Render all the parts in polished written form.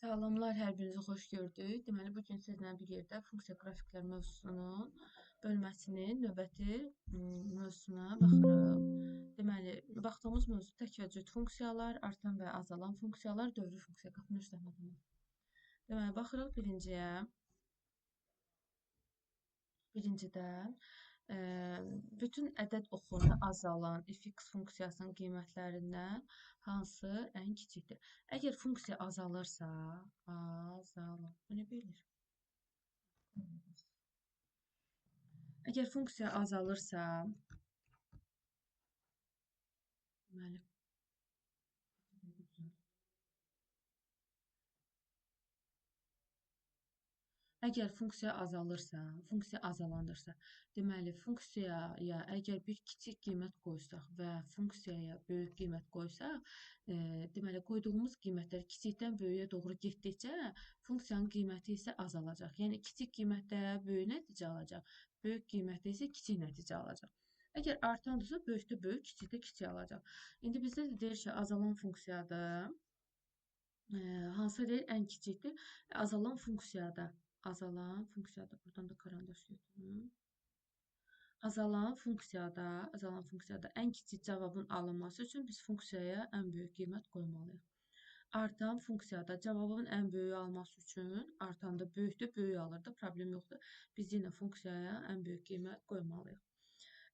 Salamlar, hər birinizi xoş gördük. Deməli, bu gün sizlə bir yerdə funksiya qrafiklər mövzusunun bölməsinin növbəti mövzusuna baxırıq. Deməli, baxdığımız mövzu tək və cüt funksiyalar, artan və azalan funksiyalar, dövrü funksiya qapını üstləmədən. Deməli, baxırıq birinciyə. Birincidə bütün ədəd oxunu azalan fx funksiyasının qiymətlərindən hansı ən kiçikdir? Əgər funksiya azalırsa, azalan. Bu nə bilir? Əgər funksiya azalırsa, deməli, əgər funksiya azalırsa, funksiya azalanırsa, deməli funksiyaya əgər bir kiçik qiymət qoysaq və funksiyaya böyük qiymət qoysaq, deməli qoyduğumuz qiymətlər kiçikdən böyüyə doğru getdikcə funksiyanın qiyməti isə azalacaq. Yəni kiçik qiymətdə böyük nəticə alacaq, böyük qiymətdə isə kiçik nəticə alacaq. Əgər artandırsa, böyükdə böyük, kiçikdə kiçik alacaq. İndi bizdə də deyir ki, azalan funksiyadır. Hansı deyir ən kiçikdir? Azalan funksiyada, buradan da karandaş götürüm. Azalan funksiyada ən kiçik cavabın alınması üçün biz funksiyaya ən böyük qiymət qoymalıyıq. Artan funksiyada cavabın ən böyüyü alması üçün artanda böyükdə böyük alır da, problem yoxdur. Biz yenə funksiyaya ən böyük qiymət qoymalıyıq.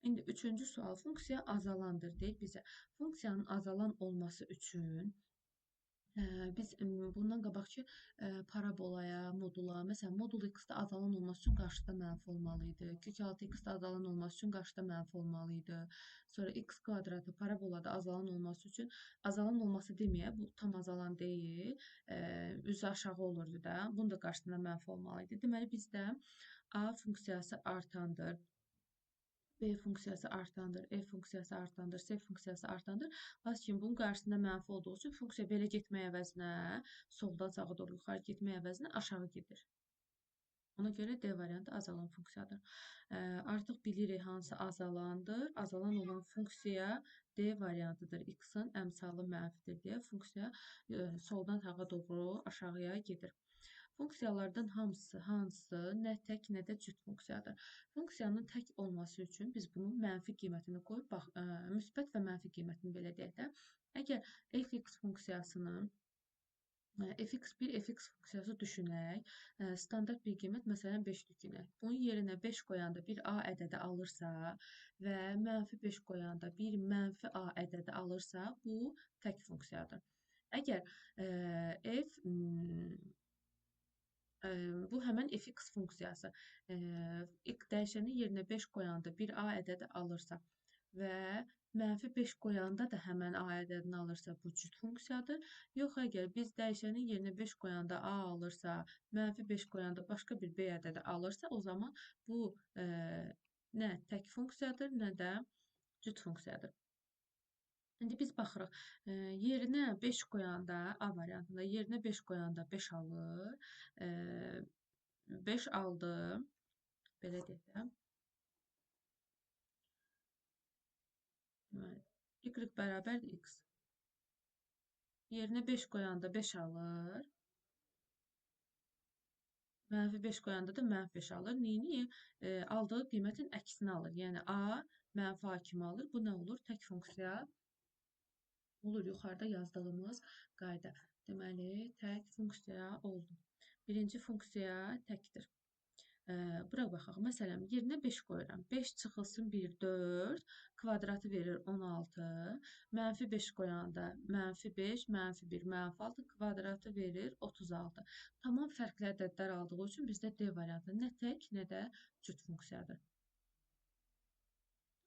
İndi üçüncü sual, funksiya azalandır deyil bizə. Funksiyanın azalan olması üçün biz bundan qabaqki parabolaya, modula, məsələn, modul x-də azalan olması üçün qarşıda mənfi olmalı idi. Kök 6x-də azalan olması üçün qarşıda mənfi olmalı idi. Sonra x kvadratı parabolada azalan olması üçün, azalan olması deməyək, bu tam azalan deyil, üzü aşağı olurdu da, bunun da qarşısında mənfi olmalı idi. Deməli, bizdə a funksiyası artandır. B funksiyası artandır, F funksiyası artandır, S funksiyası artandır. Lakin bunun qarşısında mənfi olduğu üçün funksiya belə getmək əvəzinə, soldan sağa doğru yuxarı getmək əvəzinə aşağı gedir. Ona görə D variantı azalan funksiyadır. Artıq bilirik hansı azalandır. Azalan olan funksiya D variantıdır. X-in əmsalı mənfidir deyə funksiya soldan sağa doğru aşağıya gedir. Funksiyalardan hansı nə tək, nə də cüt funksiyadır. Funksiyanın tək olması üçün biz bunun mənfi qiymətini qoyub, bax, müsbət və mənfi qiymətini belə deyək də. Əgər fx funksiyasının fx1, fx funksiyası düşünək, standart bir qiymət, məsələn, 5 düşünək. Bunun yerinə 5 qoyanda bir a ədədi alırsa və mənfi 5 qoyanda bir mənfi a ədədi alırsa, bu tək funksiyadır. Əgər f bu həmən fx funksiyası x dəyişənin yerinə 5 qoyanda bir a ədədi alırsa və mənfi 5 qoyanda da həmən a ədədini alırsa, bu cüt funksiyadır. Yox, əgər biz dəyişənin yerinə 5 qoyanda a alırsa, mənfi 5 qoyanda başqa bir b ədədi alırsa, o zaman bu nə tək funksiyadır, nə də cüt funksiyadır. İndi biz baxırıq, yerinə 5 qoyanda, A variantında yerinə 5 qoyanda 5 alır, 5 aldı, belə deyək də. Y bərabərdir x. Yerinə 5 qoyanda 5 alır, mənfi 5 qoyanda da mənfi 5 alır. Neyini? Aldığı qiymətin əksini alır. Yəni A mənfi A kimi alır. Bu nə olur? Tək funksiya olur yuxarıda yazdığımız qayda. Deməli, tək funksiya oldu. Birinci funksiya təkdir. Bura baxaq. Məsələn, yerinə 5 qoyuram. 5 çıxılsın 1, 4, kvadratı verir 16. Mənfi 5 qoyanda mənfi 5, mənfi 1, mənfi 6, kvadratı verir 36. Tamam fərqli ədədlər aldığı üçün bizdə D variantı nə tək, nə də cüt funksiyadır.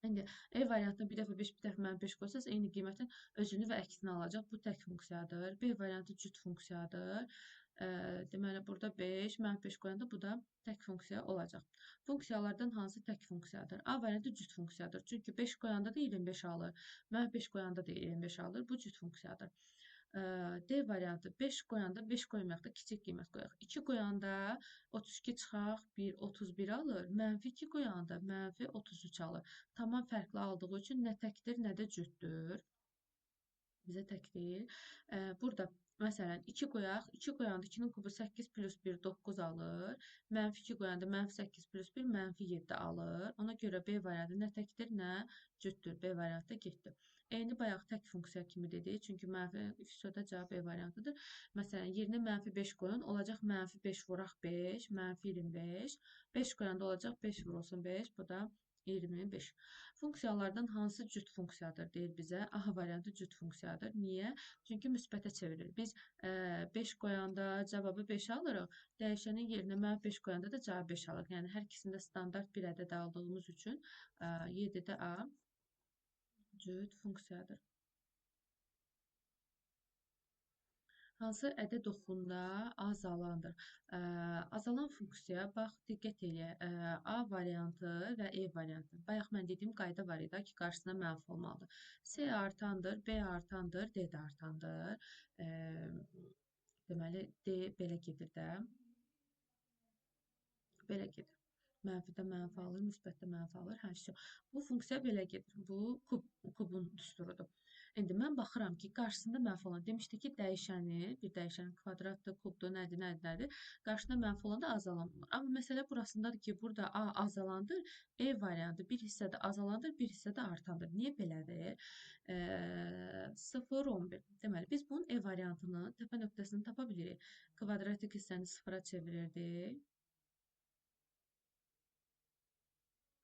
İndi E variantına bir dəfə 5, bir dəfə mənfi 5 qoysaz, eyni qiymətin özünü və əksini alacaq. Bu tək funksiyadır. B variantı cüt funksiyadır. Deməli, burada 5, mənfi 5 qoyanda bu da tək funksiya olacaq. Funksiyalardan hansı tək funksiyadır? A variantı cüt funksiyadır. Çünki 5 qoyanda da 25 alır. Mənfi 5 qoyanda da 25 alır. Bu cüt funksiyadır. D variantı 5 qoyanda 5 qoymayaq da kiçik qiymət qoyaq. 2 qoyanda 32 çıxaq, 1, 31 alır. Mənfi 2 qoyanda mənfi 33 alır. Tamam fərqli aldığı üçün nə təkdir, nə də cütdür. Bizə tək deyil. Burada Məsələn, 2 qoyaq. 2 qoyanda 2-nin kubu 8 plus 1 9 alır. Mənfi 2 qoyanda mənfi 8 plus 1 mənfi 7 alır. Ona görə B variantı nə təkdir, nə cütdür. B variantı da getdi. Eyni bayaq tək funksiya kimi dedik. Çünki mənfi üstədə cavab B variantıdır. Məsələn, yerinə mənfi 5 qoyun. Olacaq mənfi 5 vuraq 5, mənfi 25. 5 qoyanda olacaq 5 vurulsun 5. Bu da 25. Funksiyalardan hansı cüt funksiyadır deyir bizə. A variantı cüt funksiyadır. Niyə? Çünki müsbətə çevrilir. Biz 5 qoyanda cavabı 5 alırıq. Dəyişənin yerinə mənfi 5 qoyanda da cavab 5 alırıq. Yəni hər ikisində standart bir ədəd aldığımız üçün 7-də A cüt funksiyadır. Hansı ədəd oxunda azalandır? Azalan funksiya, bax, diqqət elə. A variantı və E variantı. Bayaq mən dediyim qayda var idi ki, qarşısına mənfi olmalıdır. C artandır, B artandır, D də artandır. Deməli, D belə gedir də. Belə gedir. Mənfidə mənfi alır, müsbətdə mənfi alır. Hə, bu funksiya belə gedir. Bu kubun düsturudur. İndi mən baxıram ki, qarşısında mənfi olan demişdi ki, dəyişəni, bir dəyişənin kvadratdır, kubdur, nədir. Qarşısında mənfi olanda azalanmır. Amma məsələ burasındadır ki, burada A azalandır, E variantı bir hissədə azalandır, bir hissədə artandır. Niyə belədir? 0, 11. Deməli, biz bunun E variantının təpə nöqtəsini tapa bilirik. Kvadratik hissəni sıfıra çevirirdik.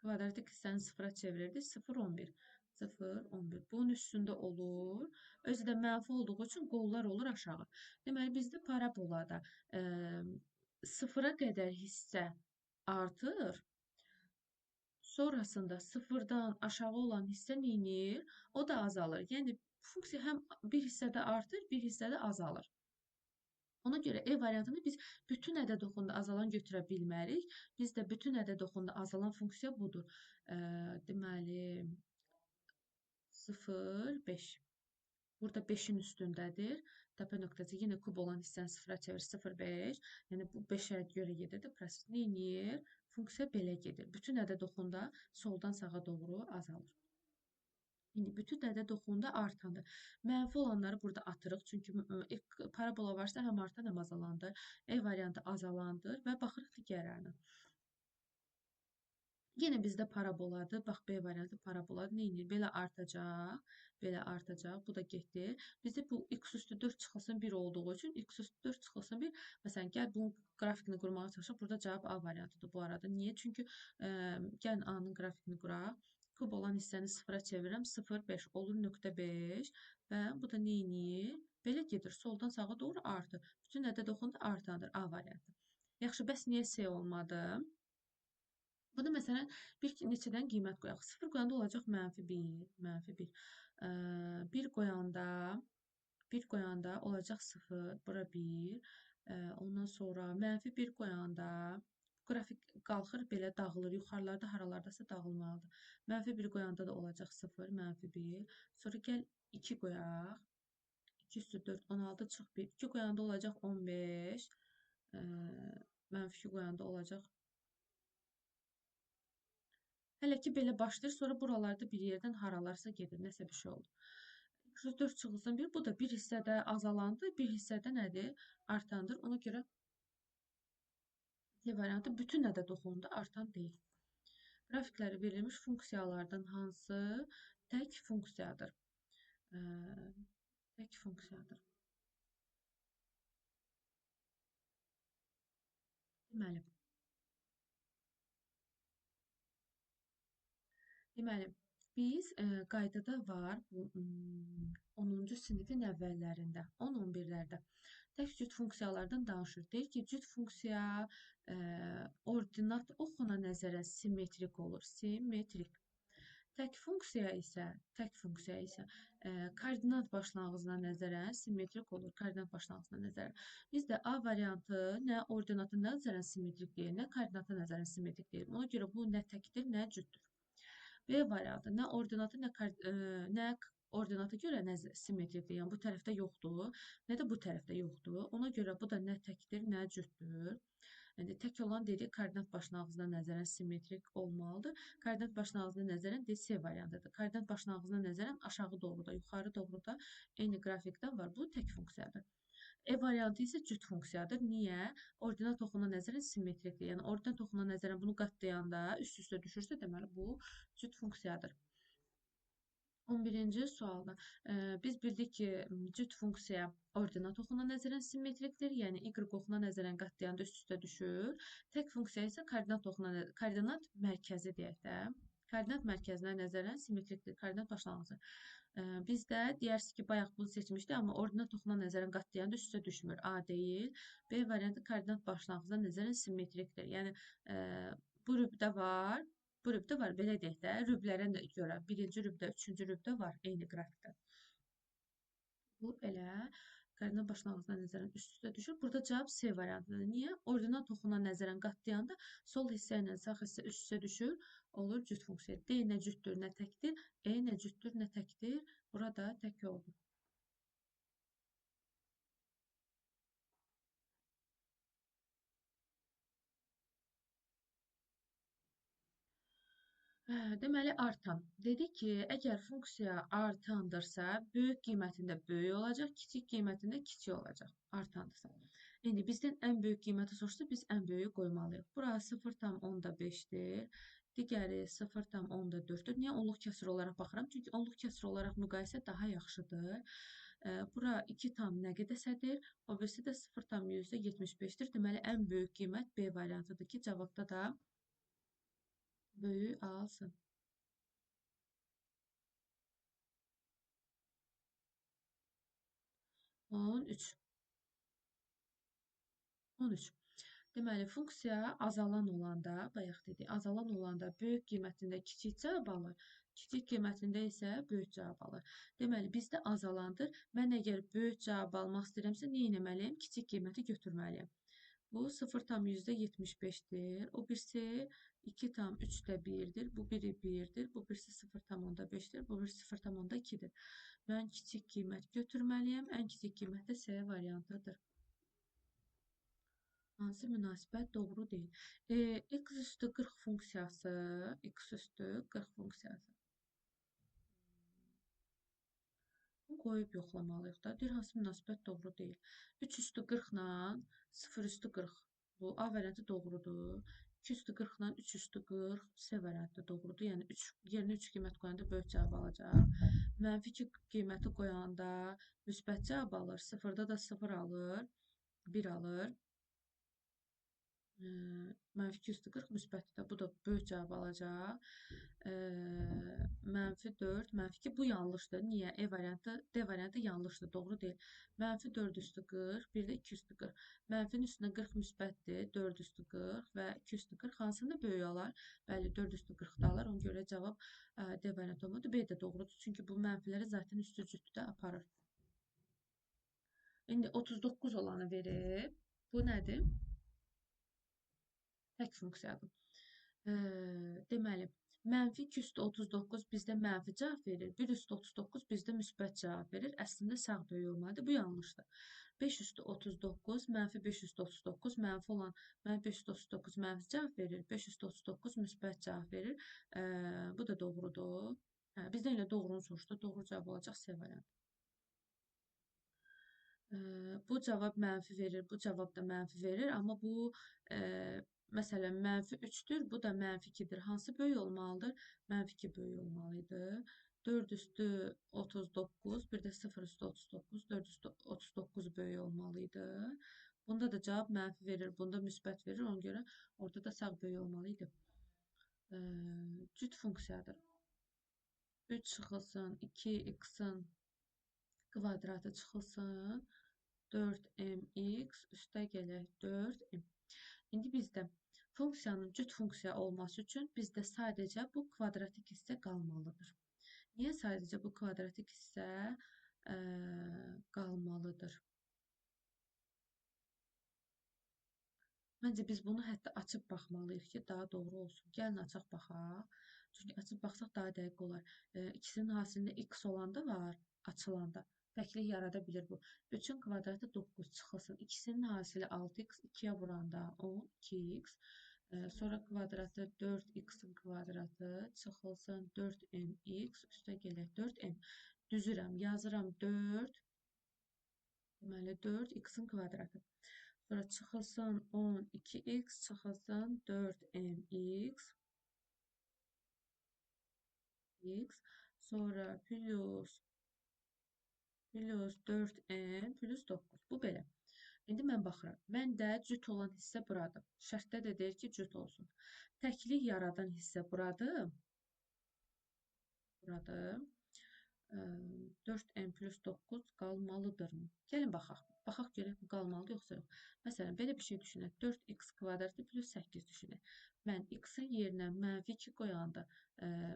Kvadratik hissəni sıfıra çevirirdik. 0, 11. 0, 11. Bunun üstündə olur. Özü də mənfi olduğu üçün qollar olur aşağı. Deməli, bizdə parabolada sıfıra qədər hissə artır. Sonrasında sıfırdan aşağı olan hissə neynir? O da azalır. Yəni, funksiya həm bir hissədə artır, bir hissədə azalır. Ona görə E variantını biz bütün ədəd oxunda azalan götürə bilmərik. Bizdə bütün ədəd oxunda azalan funksiya budur. Deməli 0, 5. Burada 5-in üstündədir. Təpə nöqtəsi yenə kub olan hissəni sıfıra çevir 0, 5. Yəni bu 5-ə görə gedirdi. Proses neynir? Funksiya belə gedir. Bütün ədəd oxunda soldan sağa doğru azalır. İndi bütün ədəd oxunda artandır. Mənfi olanları burada atırıq. Çünki parabola varsa həm artan, həm azalandır. E variantı azalandır və baxırıq digərlərinə. Yenə bizdə paraboladır. Bax, B variantı paraboladır. Neynir? Belə artacaq, belə artacaq. Bu da getdi. Bizdə bu x üstü 4 çıxılsın 1 olduğu üçün x üstü 4 çıxılsın 1. Məsələn, gəl bunun qrafikini qurmağa çalışaq. Burada cavab A variantıdır bu arada. Niyə? Çünki gəlin A-nın qrafikini quraq. Kub olan hissəni sıfıra çevirirəm. 0, 5 olur nöqtə 5 və bu da neynir? Belə gedir. Soldan sağa doğru artır. Bütün ədəd oxunda artandır. A variantı. Yaxşı, bəs niyə C olmadı? Burada məsələn bir neçədən qiymət qoyaq. 0 qoyanda olacaq -1, -1. 1 qoyanda 1 qoyanda olacaq 0, bura 1. Ondan sonra -1 qoyanda qrafik qalxır, belə dağılır. Yuxarılarda haralardasa dağılmalıdır. -1 qoyanda da olacaq 0, -1. Sonra gəl 2 qoyaq. 2 üstü 4, 16 çıx 1. 2 qoyanda olacaq 15. -2 qoyanda olacaq. Hələ ki belə başlayır, sonra buralarda bir yerdən haralarsa gedir, nəsə bir şey olur. 4 çıxılsın 1, bu da bir hissədə azalandı, bir hissədə nədir? Artandır. Ona görə D variantı bütün ədəd oxununda artan deyil. Qrafikləri verilmiş funksiyalardan hansı tək funksiyadır? Tək funksiyadır. Deməli, biz qaydada var bu 10-cu sinifin əvvəllərində, 10-11-lərdə tək cüt funksiyalardan danışır. Deyir ki, cüt funksiya ordinat oxuna nəzərən simmetrik olur. Simmetrik. Tək funksiya isə koordinat başlanğıcına nəzərən simmetrik olur. Koordinat başlanğıcına nəzərən. Bizdə A variantı nə ordinata nəzərən simmetrik deyil, nə koordinata nəzərən simmetrik deyil. Ona görə bu nə təkdir, nə cütdür. B variantı nə ordinatı, nə ordinata görə nə simmetrikdir. Yəni bu tərəfdə yoxdur, nə də bu tərəfdə yoxdur. Ona görə bu da nə təkdir, nə cütdür. Yəni tək olan dedik koordinat başlanğıcına nəzərən simmetrik olmalıdır. Koordinat başlanğıcına nəzərən C variantıdır. Koordinat başlanğıcına nəzərən aşağı doğru da, yuxarı doğru da eyni qrafikdən var. Bu tək funksiyadır. E variantı isə cüt funksiyadır. Niyə? Ordinat oxuna nəzərən simmetrikdir. Yəni ordinat oxuna nəzərən bunu qatlayanda üst-üstə düşürsə, deməli bu cüt funksiyadır. 11-ci sualda biz bildik ki, cüt funksiya ordinat oxuna nəzərən simmetrikdir, yəni y oxuna nəzərən qatlayanda üst-üstə düşür. Tək funksiya isə koordinat mərkəzi deyək də. Koordinat mərkəzinə nəzərən simmetrikdir, koordinat başlanğıcı. Bizdə deyərsiniz ki, bayaq bunu seçmişdik, amma ordinat oxuna nəzərən qatlayanda üstə düşmür. A deyil. B variantı koordinat başlanğıcına nəzərən simmetrikdir. Yəni bu rübdə var, bu rübdə var. Belə deyək də, rüblərə görə birinci rübdə, üçüncü rübdə var eyni qrafikdə. Bu belə koordinat başlanğıcına nəzərən üst-üstə düşür. Burada cavab C variantıdır. Niyə? Ordinat oxuna nəzərən qatlayanda sol hissə ilə sağ hissə üst-üstə düşür. Olur cüt funksiya. D nə cütdür, nə təkdir. E nə cütdür, nə təkdir. Burada tək oldu. Deməli, artan. Dedi ki, əgər funksiya artandırsa, böyük qiymətində böyük olacaq, kiçik qiymətində kiçik olacaq. Artandırsa. İndi bizdən ən böyük qiyməti soruşsa, biz ən böyüyü qoymalıyıq. Bura 0,5-dir. Digəri 0,4-dür. Niyə onluq kəsr olaraq baxıram? Çünki onluq kəsr olaraq müqayisə daha yaxşıdır. Bura 2 tam nə qədəsədir? O birisi də 0,75-dir. Deməli, ən böyük qiymət B variantıdır ki, cavabda da böyüyü alsın. 13. 13. Deməli, funksiya azalan olanda, bayaq dedik, azalan olanda böyük qiymətində kiçik cavab alır, kiçik qiymətində isə böyük cavab alır. Deməli, bizdə azalandır. Mən əgər böyük cavab almaq istəyirəmsə, nə etməliyəm? Kiçik qiyməti götürməliyəm. Bu 0,75-dir. O birisi 2,3-1-dir. Bu biri 1-dir. Bu birisi 0,5-dir. Bu birisi 0,2-dir. Mən kiçik qiymət götürməliyəm. Ən kiçik qiymət də C variantıdır. Hansı münasibət doğru deyil? X üstü 40 funksiyası, X üstü 40 funksiyası. Bunu qoyub yoxlamalıyıq da. Deyir, hansı münasibət doğru deyil? 3 üstü 40 ilə 0 üstü 40. Bu A variantı doğrudur. 2 üstü 40 ilə 3 üstü 40 C variantı doğrudur. Yəni 3 yerinə 3 qiymət qoyanda böyük cavab alacaq. Mənfi 2 qiyməti qoyanda müsbət cavab alır. 0-da da 0 alır, 1 alır. Mənfi 2 üstü 40 müsbətdə. Bu da böyük cavab alacaq. Mənfi 4, mənfi 2. Bu yanlışdır. Niyə? E variantı, D variantı yanlışdır. Doğru deyil. Mənfi 4 üstü 40, bir də 2 üstü 40. Mənfinin üstünə 40 müsbətdir. 4 üstü 40 və 2 üstü 40 hansında böyük alar? Bəli, 4 üstü 40 da alar. Ona görə cavab D variantı olmadı. B də doğrudur. Çünki bu mənfiləri zaten üstü cütdə aparır. İndi 39 olanı verib. Bu nədir? Tək funksiyadır. Deməli, mənfi 2 üstü 39 bizdə mənfi cavab verir. 1 üstü 39 bizdə müsbət cavab verir. Əslində sağ böyük olmalıdır. Bu yanlışdır. 5 üstü 39, mənfi 5 üstü 39, mənfi olan mənfi 5 üstü 39 mənfi cavab verir. 5 üstü 39 müsbət cavab verir. Bu da doğrudur. Bizdən elə doğrunu soruşdu. Doğru cavab olacaq C variantı. Bu cavab mənfi verir, bu cavab da mənfi verir. Amma bu məsələn mənfi 3-dür, bu da mənfi 2-dir. Hansı böyük olmalıdır? Mənfi 2 böyük olmalıydı. 4 üstü 39, bir də 0 üstü 39, 4 üstü 39 böyük olmalıydı. Bunda da cavab mənfi verir, bunda müsbət verir. Ona görə orada da sağ böyük olmalıydı. Cüt funksiyadır. 3 çıxılsın, 2x-in kvadratı çıxılsın. 4mx üstə gələk 4m. İndi bizdə funksiyanın cüt funksiya olması üçün bizdə sadəcə bu kvadratik hissə qalmalıdır. Niyə sadəcə bu kvadratik hissə qalmalıdır? Məncə biz bunu hətta açıb baxmalıyıq ki, daha doğru olsun. Gəlin açaq baxaq. Çünki açıb baxsaq daha dəqiq olar. İkisinin hasilində x olanda var, açılanda. Təklik yarada bilir bu. 3-ün kvadratı 9 çıxılsın. İkisinin hasili 6x, 2-yə vuranda 10, 2x. Sonra kvadratı 4x-in kvadratı çıxılsın 4mx üstə gələk 4m. Düzürəm, yazıram 4 Deməli 4x-in kvadratı. Sonra çıxılsın 12x, çıxılsın 4mx, x, sonra plus 4m plus 9. Bu belə. İndi mən baxıram. Məndə cüt olan hissə buradır. Şərtdə də deyir ki, cüt olsun. Təklik yaradan hissə buradır. Buradır. 4n plus 9 qalmalıdırmı? Gəlin baxaq. Baxaq görək bu qalmalıdır yoxsa yox. Məsələn, belə bir şey düşünək. 4x kvadratı plus 8 düşünək. Mən x-in yerinə mənfi 2 qoyanda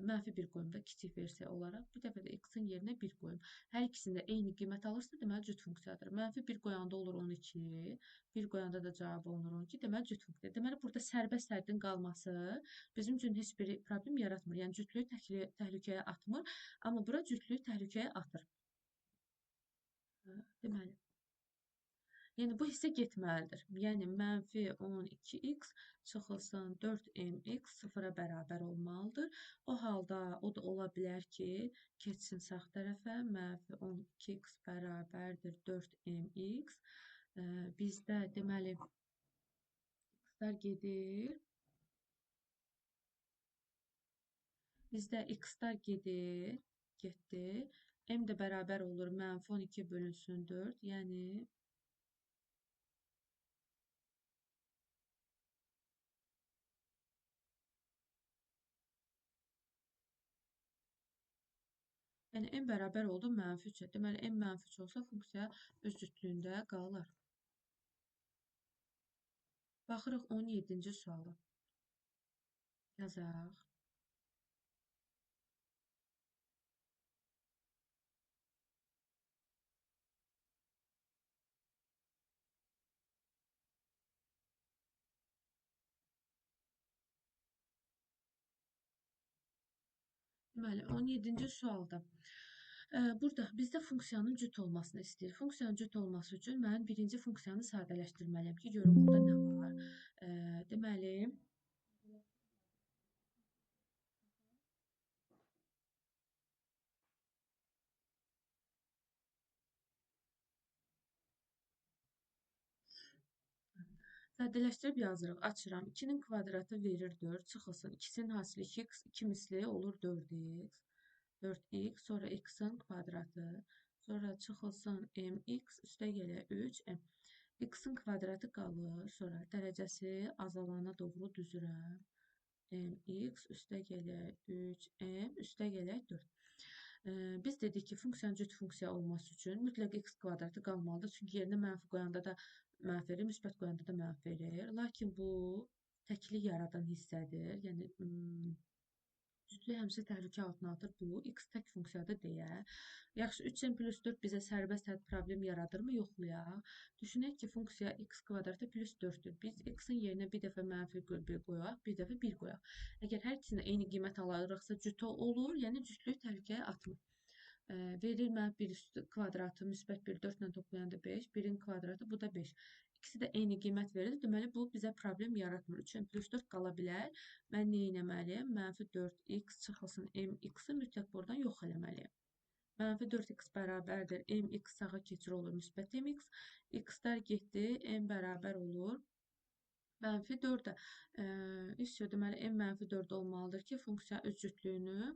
mənfi 1 qoyum da kiçik versiya olaraq. Bir dəfə də x-in yerinə 1 qoyum. Hər ikisində eyni qiymət alırsa, deməli cüt funksiyadır. Mənfi 1 qoyanda olur 12, 1 qoyanda da cavabı olur 12, deməli cüt funksiyadır. Deməli, burada sərbəst sərdin qalması bizim üçün heç bir problem yaratmır. Yəni cütlüyü təhlükəyə atmır. Amma bura cütlüyü təhlükəyə atır. Deməli, yəni bu hissə getməlidir. Yəni mənfi 12x çıxılsın 4mx sıfıra bərabər olmalıdır. O halda o da ola bilər ki, keçsin sağ tərəfə mənfi 12x bərabərdir 4mx. Bizdə deməli x-lər gedir. Bizdə x-lar gedir, getdi. M də bərabər olur mənfi 12 bölünsün 4. Yəni m bərabər oldu mənfi 3-ə. Deməli, m mənfi 3 olsa funksiya öz cütlüyündə qalır. Baxırıq 17-ci suala. Yazaq. Deməli, 17-ci sualda burada bizdə funksiyanın cüt olmasını istəyir. Funksiyanın cüt olması üçün mən birinci funksiyanı sadələşdirməliyəm ki, görüm burada nə var. Deməli, sadələşdirib yazırıq. Açıram. 2-nin kvadratı verir 4. Çıxılsın. 2-sinin hasili 2x, 2 misli olur 4x. 4x, sonra x-in kvadratı. Sonra çıxılsın mx, üstə gələ 3m. X-in kvadratı qalır. Sonra dərəcəsi azalana doğru düzürəm. Mx, üstə gələ 3m, üstə gələ 4. Biz dedik ki, funksiyanın cüt funksiya olması üçün mütləq x kvadratı qalmalıdır. Çünki yerinə mənfi qoyanda da mənfi verir, müsbət qoyanda da mənfi verir. Lakin bu təklik yaradan hissədir. Yəni cütlük həmişə təhlükə altına atır. Bu x tək funksiyadır deyə. Yaxşı, 3n plus 4 bizə sərbəst hədd problem yaradırmı? Yoxlayaq. Düşünək ki, funksiya x kvadratı plus 4-dür. Biz x-in yerinə bir dəfə mənfi 1 qoyaq, bir dəfə 1 qoyaq. Əgər hər ikisində eyni qiymət alırıqsa cüt olur, yəni cütlük təhlükəyə atmır. Verir mənə 1 üstü kvadratı, müsbət 1, 4 ilə toplayanda 5, 1-in kvadratı, bu da 5. İkisi də eyni qiymət verir. Deməli, bu bizə problem yaratmır. 3n plus 4 qala bilər. Mən nə etməliyəm? Mənfi 4x çıxılsın mx-i mütləq buradan yox eləməliyəm. Mənfi 4x bərabərdir. Mx sağa keçir olur müsbət mx. X-lər getdi. M bərabər olur. Mənfi 4-ə. Deməli, m mənfi 4 olmalıdır ki, funksiya öz cütlüyünü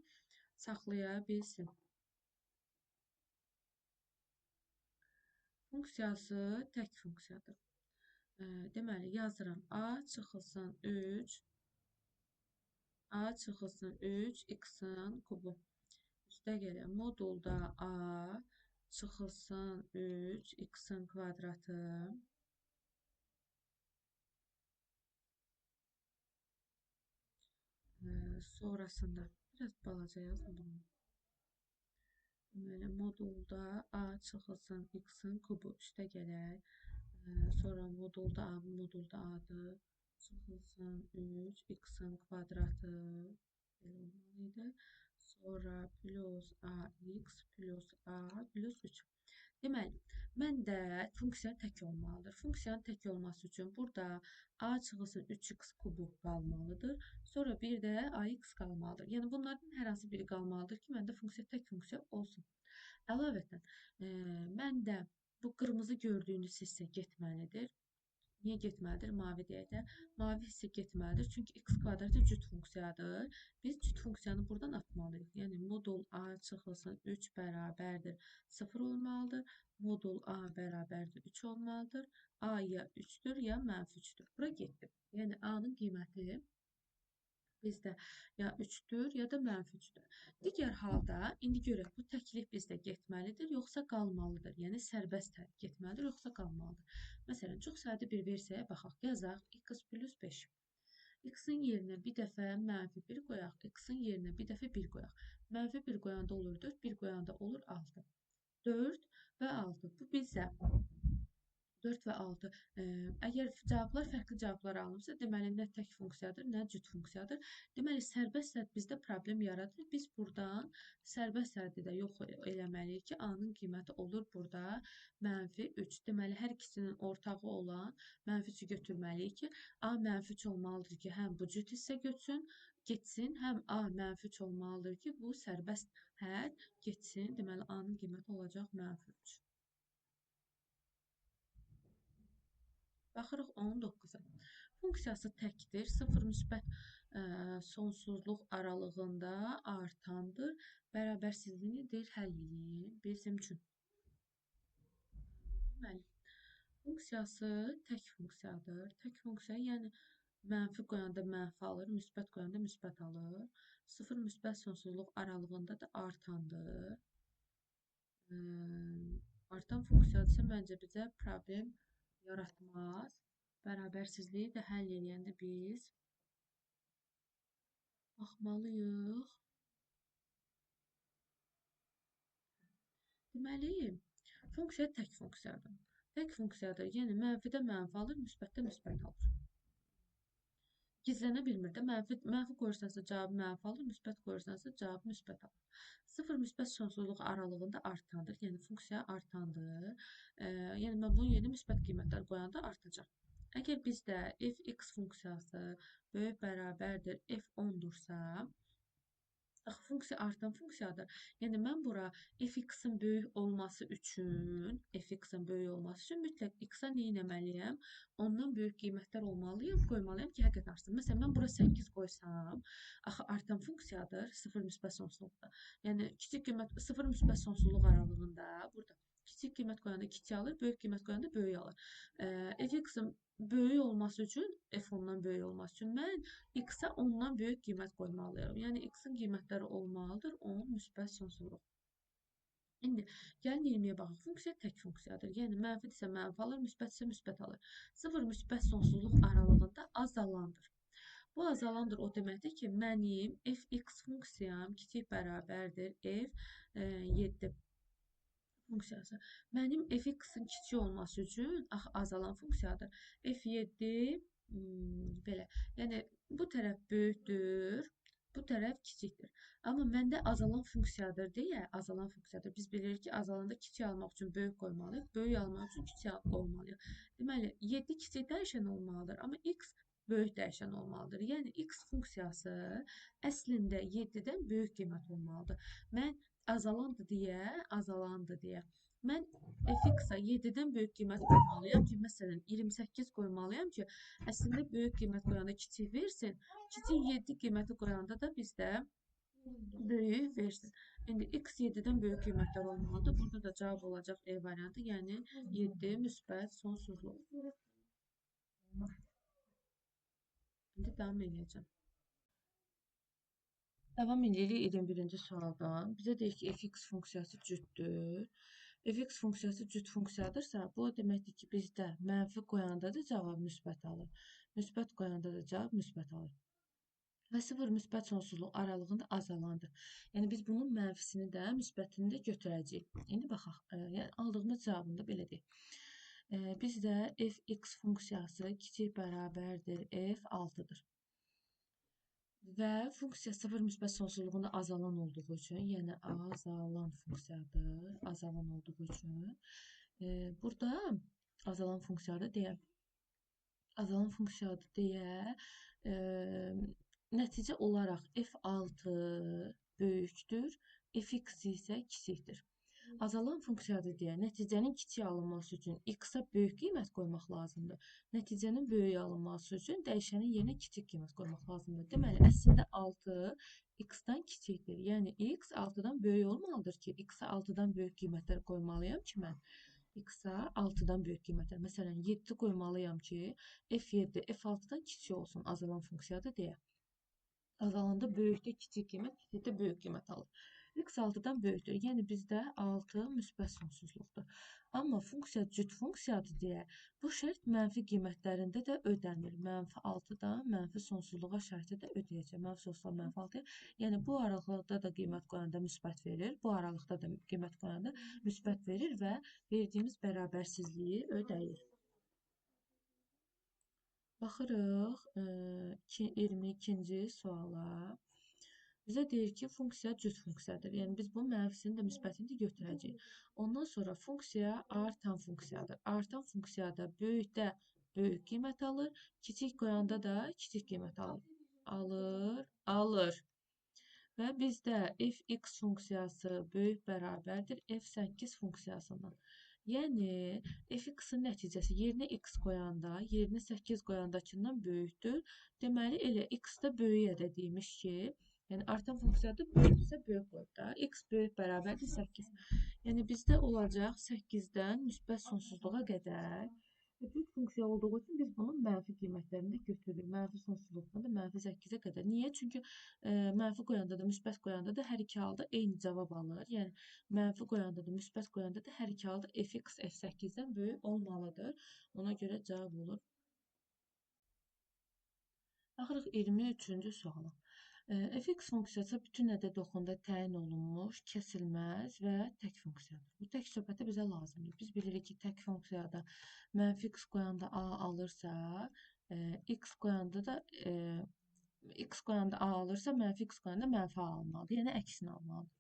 saxlaya bilsin. Funksiyası tək funksiyadır. Deməli, yazıram. A çıxılsın 3, A çıxılsın 3, x-in kubu. Üstə gələ modulda A çıxılsın 3, x-in kvadratı. Sonrasında biraz balaca yazdım. Deməli, modulda A çıxılsın x-in kubu. Üstə gələk. Sonra modulda A-dır. Çıxılsın 3, x-in kvadratı. Belə olmalıydı. Sonra plus ax plus a plus 3. Deməli, məndə funksiya tək olmalıdır. Funksiyanın tək olması üçün burada a çıxılsın 3x kubu qalmalıdır. Sonra bir də ax qalmalıdır. Yəni bunlardan hər hansı biri qalmalıdır ki, məndə funksiya tək funksiya olsun. Əlavətən, məndə Bu qırmızı gördüyünüz hissə getməlidir. Niyə getməlidir? Mavi deyək də. Mavi hissə getməlidir. Çünki x kvadrat cüt funksiyadır. Biz cüt funksiyanı buradan atmalıyıq. Yəni modul a çıxılsın 3 bərabərdir 0 olmalıdır. Modul a bərabərdir 3 olmalıdır. A ya 3-dür ya -3-dür. Bura getdi. Yəni a-nın qiyməti bizdə ya 3-dür, ya da -3-dür. Digər halda, indi görək, bu təklif bizdə getməlidir, yoxsa qalmalıdır? Yəni, sərbəst getməlidir, yoxsa qalmalıdır? Məsələn, çox sadə bir versiyaya baxaq. Yazaq, x plus 5. X-in yerinə bir dəfə -1 qoyaq, x-in yerinə bir dəfə 1 qoyaq. -1 qoyanda olur 4, 1 qoyanda olur 6. 4 və 6. Bu bizə 4 və 6. Əgər cavablar fərqli cavablar alınırsa, deməli nə tək funksiyadır, nə cüt funksiyadır. Deməli, sərbəst sədd bizdə problem yaradır. Biz buradan sərbəst səddi də yox eləməliyik ki, a-nın qiyməti olur burada -3. Deməli, hər ikisinin ortağı olan -3-ü götürməliyik ki, a -3 olmalıdır ki, həm bu cüt hissə getsin, həm a -3 olmalıdır ki, bu sərbəst hədd getsin. Deməli, a-nın qiyməti olacaq -3. Baxırıq 19-a. Funksiyası təkdir, 0 müsbət sonsuzluq aralığında artandır. Bərabərsizliyidir, həll edin. Bizim üçün. Deməli, funksiyası tək funksiyadır. Tək funksiya, yəni mənfi qoyanda mənfi alır, müsbət qoyanda müsbət alır. 0 müsbət sonsuzluq aralığında da artandır. Artan funksiyadırsa, məncə bizə problem yaratmaz. Bərabərsizliyi də həll edəndə biz baxmalıyıq. Deməli, funksiya tək funksiyadır. Tək funksiyadır, yəni mənfidə mənfi alır, müsbətdə müsbət alır. Gizlənə bilmir də. Mənfi qoyursansa cavabı mənfi alır, müsbət qoyursansa cavabı müsbət alır. 0 müsbət sonsuzluq aralığında artandır. Yəni funksiya artandır. Yəni mən bunun yerinə müsbət qiymətlər qoyanda artacaq. Əgər bizdə f(x) funksiyası böyük bərabərdir f(10)dursa, axı funksiya artan funksiyadır. Yəni mən bura f(x)in böyük olması üçün, mütləq x-a nə etməliyəm? Ondan böyük qiymətlər qoymalıyam ki, həqiqət artsın. Məsələn, mən bura 8 qoysam, axı artan funksiyadır, 0 müsbət sonsuzluqda. Yəni kiçik qiymət 0 müsbət sonsuzluq aralığında burada kiçik qiymət qoyanda kiçik alır, böyük qiymət qoyanda böyük alır. f(x)in böyük olması üçün, f(10)dan böyük olması üçün mən x-a 10-dan böyük qiymət qoymalıyam. Yəni x-in qiymətləri olmalıdır 10 müsbət sonsuzluq. İndi gəlin 20-yə baxaq. Funksiya tək funksiyadır. Yəni mənfidirsə mənfi alır, müsbətsə müsbət alır. 0 müsbət sonsuzluq aralığında azalandır. Bu azalandır o deməkdir ki, mənim f(x) funksiyam kiçik bərabərdir f(7) funksiyası. Mənim f(x)in kiçik olması üçün azalan funksiyadır. f(7) belə. Yəni bu tərəf böyükdür, bu tərəf kiçikdir. Amma məndə azalan funksiyadır deyə, azalan funksiyadır. Biz bilirik ki, azalanda kiçik almaq üçün böyük qoymalıyıq, böyük almaq üçün kiçik qoymalıyıq. Deməli, 7 kiçik dəyişən olmalıdır, amma x böyük dəyişən olmalıdır. Yəni x funksiyası əslində 7-dən böyük qiymət olmalıdır. Mən azalandı deyə mən f(x)a 7-dən böyük qiymət qoymalıyam ki, məsələn 28 qoymalıyam ki, əslində böyük qiymət qoyanda kiçik versin, kiçik 7 qiyməti qoyanda da bizdə böyük versin. İndi x 7-dən böyük qiymətlər olmalıdır. Burada da cavab olacaq E variantı, yəni 7 müsbət sonsuzluq. İndi davam edəcəm. Davam edirik 21-ci sualdan. Bizə deyir ki, f(x) funksiyası cütdür. f(x) funksiyası cüt funksiyadırsa, bu deməkdir ki, bizdə mənfi qoyanda da cavab müsbət alır. Müsbət qoyanda da cavab müsbət alır. Və 0 müsbət sonsuzluq aralığında azalandır. Yəni biz bunun mənfisini də, müsbətini də götürəcəyik. İndi baxaq. Yəni aldığımız cavabında belə deyək. Bizdə f(x) funksiyası kiçik bərabərdir f(6)dır. Və funksiya 0 müsbət sonsuzluğunda azalan olduğu üçün, yəni azalan funksiyadır, azalan olduğu üçün burada azalan funksiyadır deyə nəticə olaraq f(6) böyükdür, f(x) isə kiçikdir. Azalan funksiyadır deyə nəticənin kiçik alınması üçün x-a böyük qiymət qoymaq lazımdır. Nəticənin böyük alınması üçün dəyişənin yerinə kiçik qiymət qoymaq lazımdır. Deməli, əslində 6 x-dan kiçikdir. Yəni x 6-dan böyük olmalıdır ki, x-a 6-dan böyük qiymətlər qoymalıyam ki, mən x-a 6-dan böyük qiymətlər. Məsələn, 7 qoymalıyam ki, f7 f6-dan kiçik olsun azalan funksiyadır deyə. Azalanda böyükdə kiçik qiymət, kiçikdə böyük qiymət alır. X 6-dan böyükdür. Yəni bizdə 6 müsbət sonsuzluqdur. Amma funksiya cüt funksiyadır deyə bu şərt mənfi qiymətlərində də ödənir. Mənfi 6-dan mənfi sonsuzluğa şərti də ödəyəcək. Mənfi sonsuzluğa mənfi 6. Yəni bu aralıqda da qiymət qoyanda müsbət verir. Bu aralıqda da qiymət qoyanda müsbət verir və verdiyimiz bərabərsizliyi ödəyir. Baxırıq 22-ci suala. Bizə deyir ki, funksiya cüt funksiyadır. Yəni biz bunun mənfisini də müsbətini də götürəcəyik. Ondan sonra funksiya artan funksiyadır. Artan funksiyada böyükdə böyük qiymət alır, kiçik qoyanda da kiçik qiymət alır. Və bizdə f(x) funksiyası böyük bərabərdir f(8) funksiyasından. Yəni f(x)-in nəticəsi yerinə x qoyanda, yerinə 8 qoyandakından böyükdür. Deməli elə x də böyüyə də demiş ki, yəni artan funksiyadır, böyüksə böyük qoyub da. X böyük bərabərdir 8. Yəni bizdə olacaq 8-dən müsbət sonsuzluğa qədər. Cüt funksiya olduğu üçün biz bunun mənfi qiymətlərini də götürürük. Mənfi sonsuzluqdan da mənfi 8-ə qədər. Niyə? Çünki mənfi qoyanda da, müsbət qoyanda da hər iki halda eyni cavab alır. Yəni mənfi qoyanda da, müsbət qoyanda da hər iki halda f(x) f(8)dən böyük olmalıdır. Ona görə cavab olur. Baxırıq 23-cü suala. f(x) funksiyası bütün ədəd oxunda təyin olunmuş, kəsilməz və tək funksiyadır. Bu tək söhbəti bizə lazımdır. Biz bilirik ki, tək funksiyada mənfi x qoyanda a alırsa, x qoyanda da x qoyanda a alırsa, mənfi x qoyanda mənfi a almalıdır. Yəni əksini almalıdır.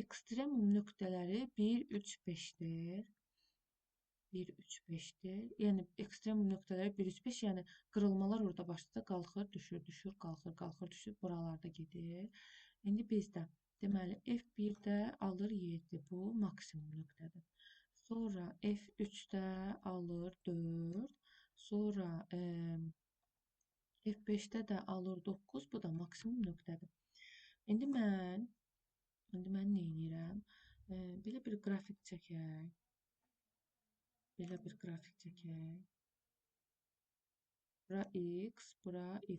Ekstremum nöqtələri 1, 3, 5-dir. 1, 3, 5-dir. Yəni ekstremum nöqtələri 1, 3, 5, yəni qırılmalar orada başladı, qalxır, düşür, düşür, qalxır, qalxır, düşür, buralarda gedir. İndi bizdə deməli f1-də alır 7, bu maksimum nöqtədir. Sonra f3-də alır 4, sonra f5-də də alır 9, bu da maksimum nöqtədir. İndi mən nə edirəm? Belə bir qrafik çəkək. Bura x, bura y.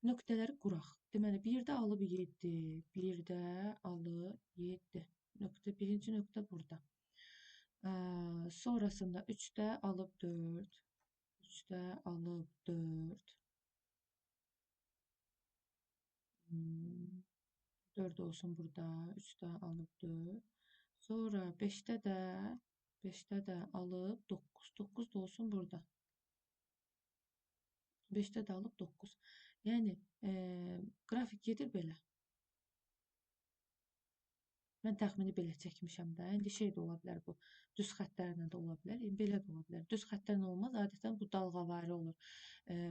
Nöqtələri quraq. Deməli, 1-də alıb 7, 1-də alıb 7. Birinci nöqtə burada. Sonrasında 3-də alıb 4, 3-də alıb 4. 4 olsun burada, 3-də alıb 4. Sonra 5-də də alıb 9. 9 da olsun burada. 5-də də alıb 9. Yəni qrafik gedir belə. Mən təxmini belə çəkmişəm də. İndi şey də ola bilər bu. Düz xəttlərlə də ola bilər. Belə də ola bilər. Düz xəttlərlə olmaz. Adətən bu dalğavari olur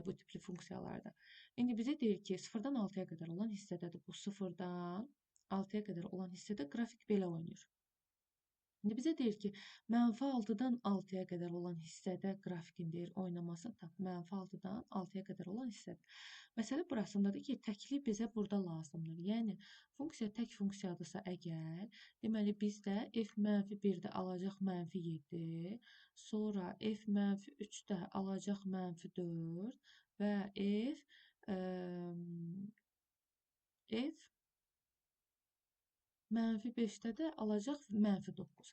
bu tipli funksiyalarda. İndi bizə deyir ki, 0-dan 6-ya qədər olan hissədədir. Bu 0-dan 6-ya qədər olan hissədə qrafik belə oynayır. İndi bizə deyir ki, mənfi 6-dan 6-ya qədər olan hissədə qrafikin deyir oynamasını tap. Mənfi 6-dan 6-ya qədər olan hissədə. Məsələ burasındadır ki, təklik bizə burada lazımdır. Yəni, funksiya tək funksiyadırsa əgər, deməli bizdə f-1-də alacaq mənfi 7, sonra f-3-də alacaq mənfi 4 və mənfi 5-də də alacaq mənfi 9.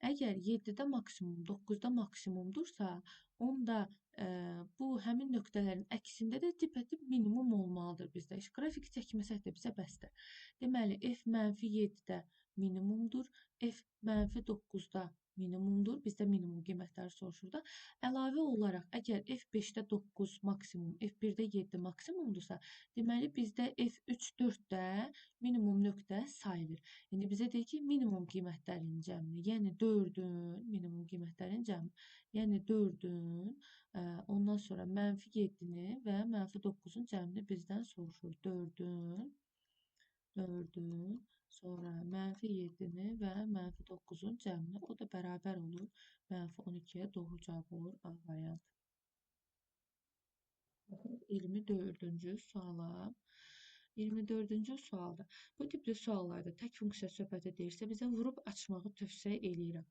Əgər 7-də maksimum, 9-da maksimumdursa, onda bu həmin nöqtələrin əksində də tipətip minimum olmalıdır bizdə. Qrafik çəkməsək də bizə bəsdir. Deməli, f-7-də minimumdur, f-9-da minimumdur. Bizdə minimum qiymətləri soruşur da. Əlavə olaraq, əgər f5-də 9 maksimum, f1-də 7 maksimumdursa, deməli bizdə f3-4-də minimum nöqtə sayılır. İndi bizə deyir ki, minimum qiymətlərin cəmini, yəni 4-ün minimum qiymətlərin cəmini, yəni 4-ün, ondan sonra mənfi 7-ni və mənfi 9-un cəmini bizdən soruşur. 4-ün 4-ün, sonra -7-ni və -9-un cəmini. O da bərabər olur -12-yə, doğru cavab olur A variantı. 24-cü suala. 24-cü sualda bu tipli suallarda tək funksiya söhbət edirsə, bizə vurub açmağı tövsiyə eləyirəm.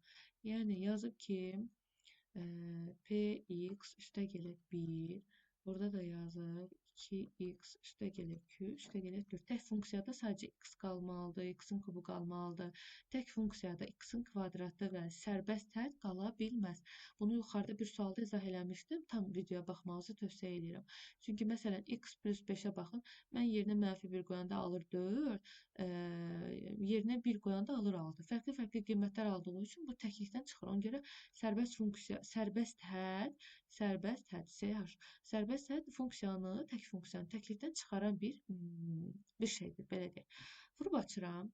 Yəni yazıb ki, Px üstə gəlir 1. Burada da yazıb 2x üstə gəlir 2, üstə gəlir 4. Tək funksiyada sadəcə x qalmalıdır, x-in kubu qalmalıdır. Tək funksiyada x-in kvadratı və sərbəst hədd qala bilməz. Bunu yuxarıda bir sualda izah eləmişdim. Tam videoya baxmanızı tövsiyə edirəm. Çünki məsələn x plus 5-ə baxın. Mən yerinə -1 qoyanda alır 4, yerinə 1 qoyanda alır 6. Fərqli-fərqli qiymətlər aldığı üçün bu təklikdən çıxır. Ona görə sərbəst funksiya, sərbəst hədd, SH, sərbəst hədd funksiyanı, tək funksiyanı təklikdən çıxaran bir şeydir, belə deyək. Vurub açıram.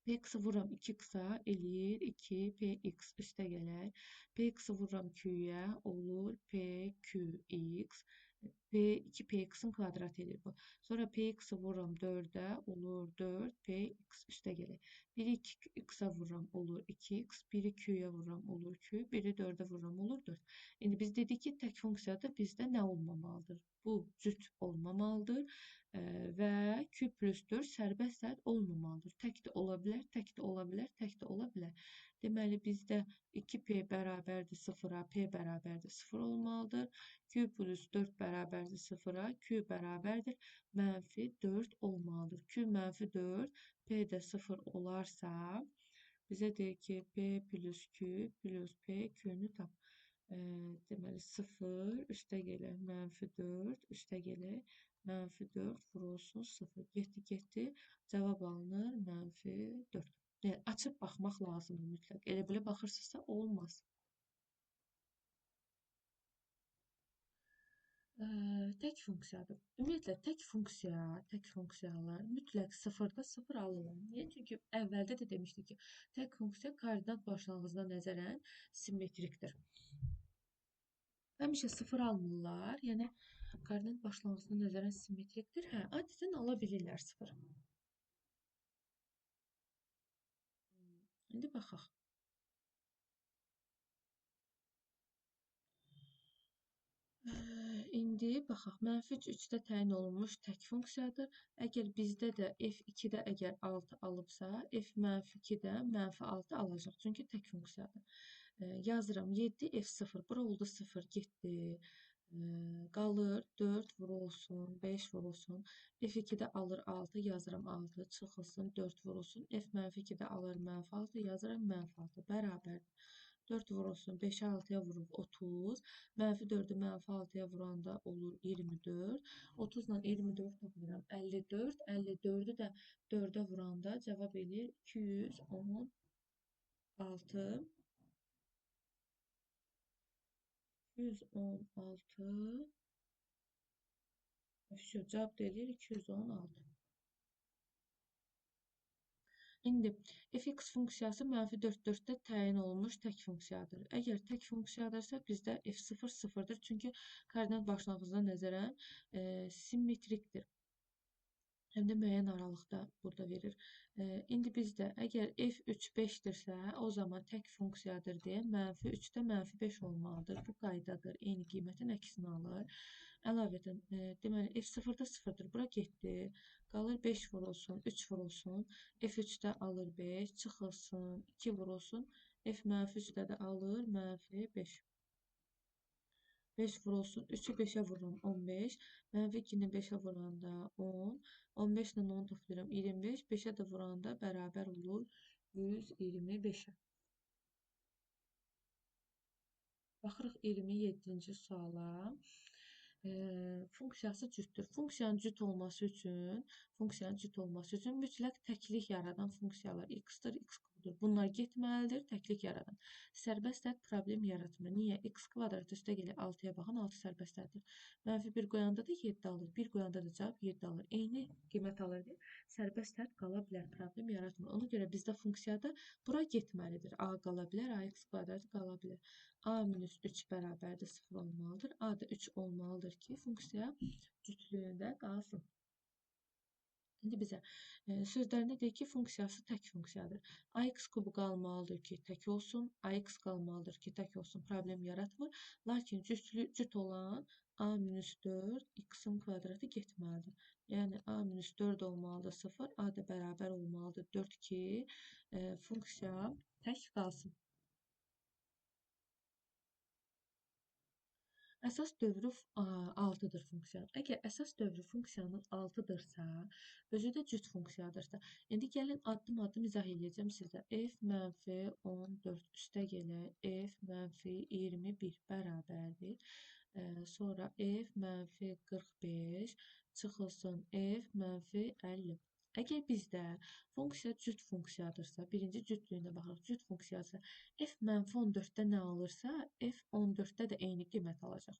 Px-i vururam 2x-a, eləyir 2px üstə gələr. Px-i vururam q-yə, olur pqx. 2px-in kvadrat edir bu. Sonra px-i vururam 4-ə, olur 4px üstə gəlir. 1-i 2x-a vururam, olur 2x. 1-i q-yə vururam, olur q. 1-i 4-ə vururam, olur 4. İndi biz dedik ki, tək funksiyada bizdə nə olmamalıdır? Bu cüt olmamalıdır və q plus 4 sərbəst hədd olmamalıdır. Tək də ola bilər, tək də ola bilər, tək də ola bilər. Deməli, bizdə 2p bərabərdir 0-a, p bərabərdir 0 olmalıdır. Q plus 4 bərabərdir 0-a, q bərabərdir -4 olmalıdır. Q -4, p də 0 olarsa, bizə deyir ki, p plus q plus p q-nü tap. Deməli, 0 üstə gəlir, -4 üstə gəlir, -4 vurulsun 0. Getdi. Cavab alınır -4. Yəni, açıb baxmaq lazımdır mütləq. Elə belə baxırsınızsa olmaz. Tək funksiyadır. Ümumiyyətlə, tək funksiyalar mütləq 0-da 0 alırlar. Niyə? Çünki əvvəldə də demişdik ki, tək funksiya koordinat başlanğıcına nəzərən simmetrikdir. Həmişə 0 almırlar. Yəni, koordinat başlanğıcına nəzərən simmetrikdir. Hə, adətən ala bilirlər 0. İndi baxaq. İndi baxaq. -3-də təyin olunmuş tək funksiyadır. Əgər bizdə də f2-də əgər 6 alıbsa, f-2-də -6 alacaq. Çünki tək funksiyadır. Yazıram 7 f0. Bura oldu 0, getdi. Qalır 4 vurulsun, 5 vurulsun. F2-də alır 6, yazıram 6, çıxılsın 4 vurulsun. F-2-də alır -6, yazıram -6. Bərabərdir. 4 vurulsun, 5-ə 6-ya vurub 30. -4-ü -6-ya vuranda olur 24. 30 ilə 24 toplayıram 54. 54-ü də 4-ə vuranda cavab eləyir 216. 216. Cavab da eləyir 216. İndi fx funksiyası -4-4-də təyin olunmuş tək funksiyadır. Əgər tək funksiyadırsa, bizdə f0 0-dır. Çünki koordinat başlanğıcına nəzərən simmetrikdir. Həm də müəyyən aralıqda burada verir. İndi bizdə əgər f3 5-dirsə, o zaman tək funksiyadır deyə -3-də -5 olmalıdır. Bu qaydadır. Eyni qiymətin əksini alır. Əlavədən, deməli, f0-da 0-dır. Bura getdi. Qalır 5 vurulsun, 3 vurulsun. F3-də alır 5, çıxılsın, 2 vurulsun. F-3-də də alır -5. 5 vurulsun, 3-ü 5-ə vururam 15. -2-ni 5-ə vuranda 10. 15 ilə 10 toplayıram 25. 5-ə də vuranda bərabər olur 125-ə. Baxırıq 27-ci suala. Funksiyası cütdür. Funksiyanın cüt olması üçün mütləq təklik yaradan funksiyalar x-dir, x kubudur. Bunlar getməlidir, təklik yaradan. Sərbəst hədd problem yaratmır. Niyə? X kvadrat üstə gəlir 6-ya baxın, 6 sərbəst həddir. -1 qoyanda da 7 alır, 1 qoyanda da cavab 7 alır. Eyni qiymət alır deyə sərbəst hədd qala bilər, problem yaratmır. Ona görə bizdə funksiyada bura getməlidir. A qala bilər, ax kvadratı qala bilər. A-3 bərabərdir 0 olmalıdır. A da 3 olmalıdır ki, funksiya cütlüyündə qalsın. İndi bizə sözlərində deyir ki, funksiyası tək funksiyadır. Ax kubu qalmalıdır ki, tək olsun. Ax qalmalıdır ki, tək olsun. Problem yaratmır. Lakin cüt olan a-4 x-in kvadratı getməlidir. Yəni a-4 olmalıdır 0, a da bərabər olmalıdır 4 ki, funksiya tək qalsın. Əsas dövrü 6-dır funksiyanın. Əgər əsas dövrü funksiyanın 6-dırsa, özü də cüt funksiyadırsa, indi gəlin addım-addım izah edəcəm sizə. F mənfi 14 üstəgələ F mənfi 21 bərabərdir. Sonra F mənfi 45 çıxılsın F mənfi 50. Əgər bizdə funksiya cüt funksiyadırsa, birinci cütlüyünə baxırıq. Cüt funksiyası f mənfi 14-də nə alırsa, f 14-də də eyni qiymət alacaq.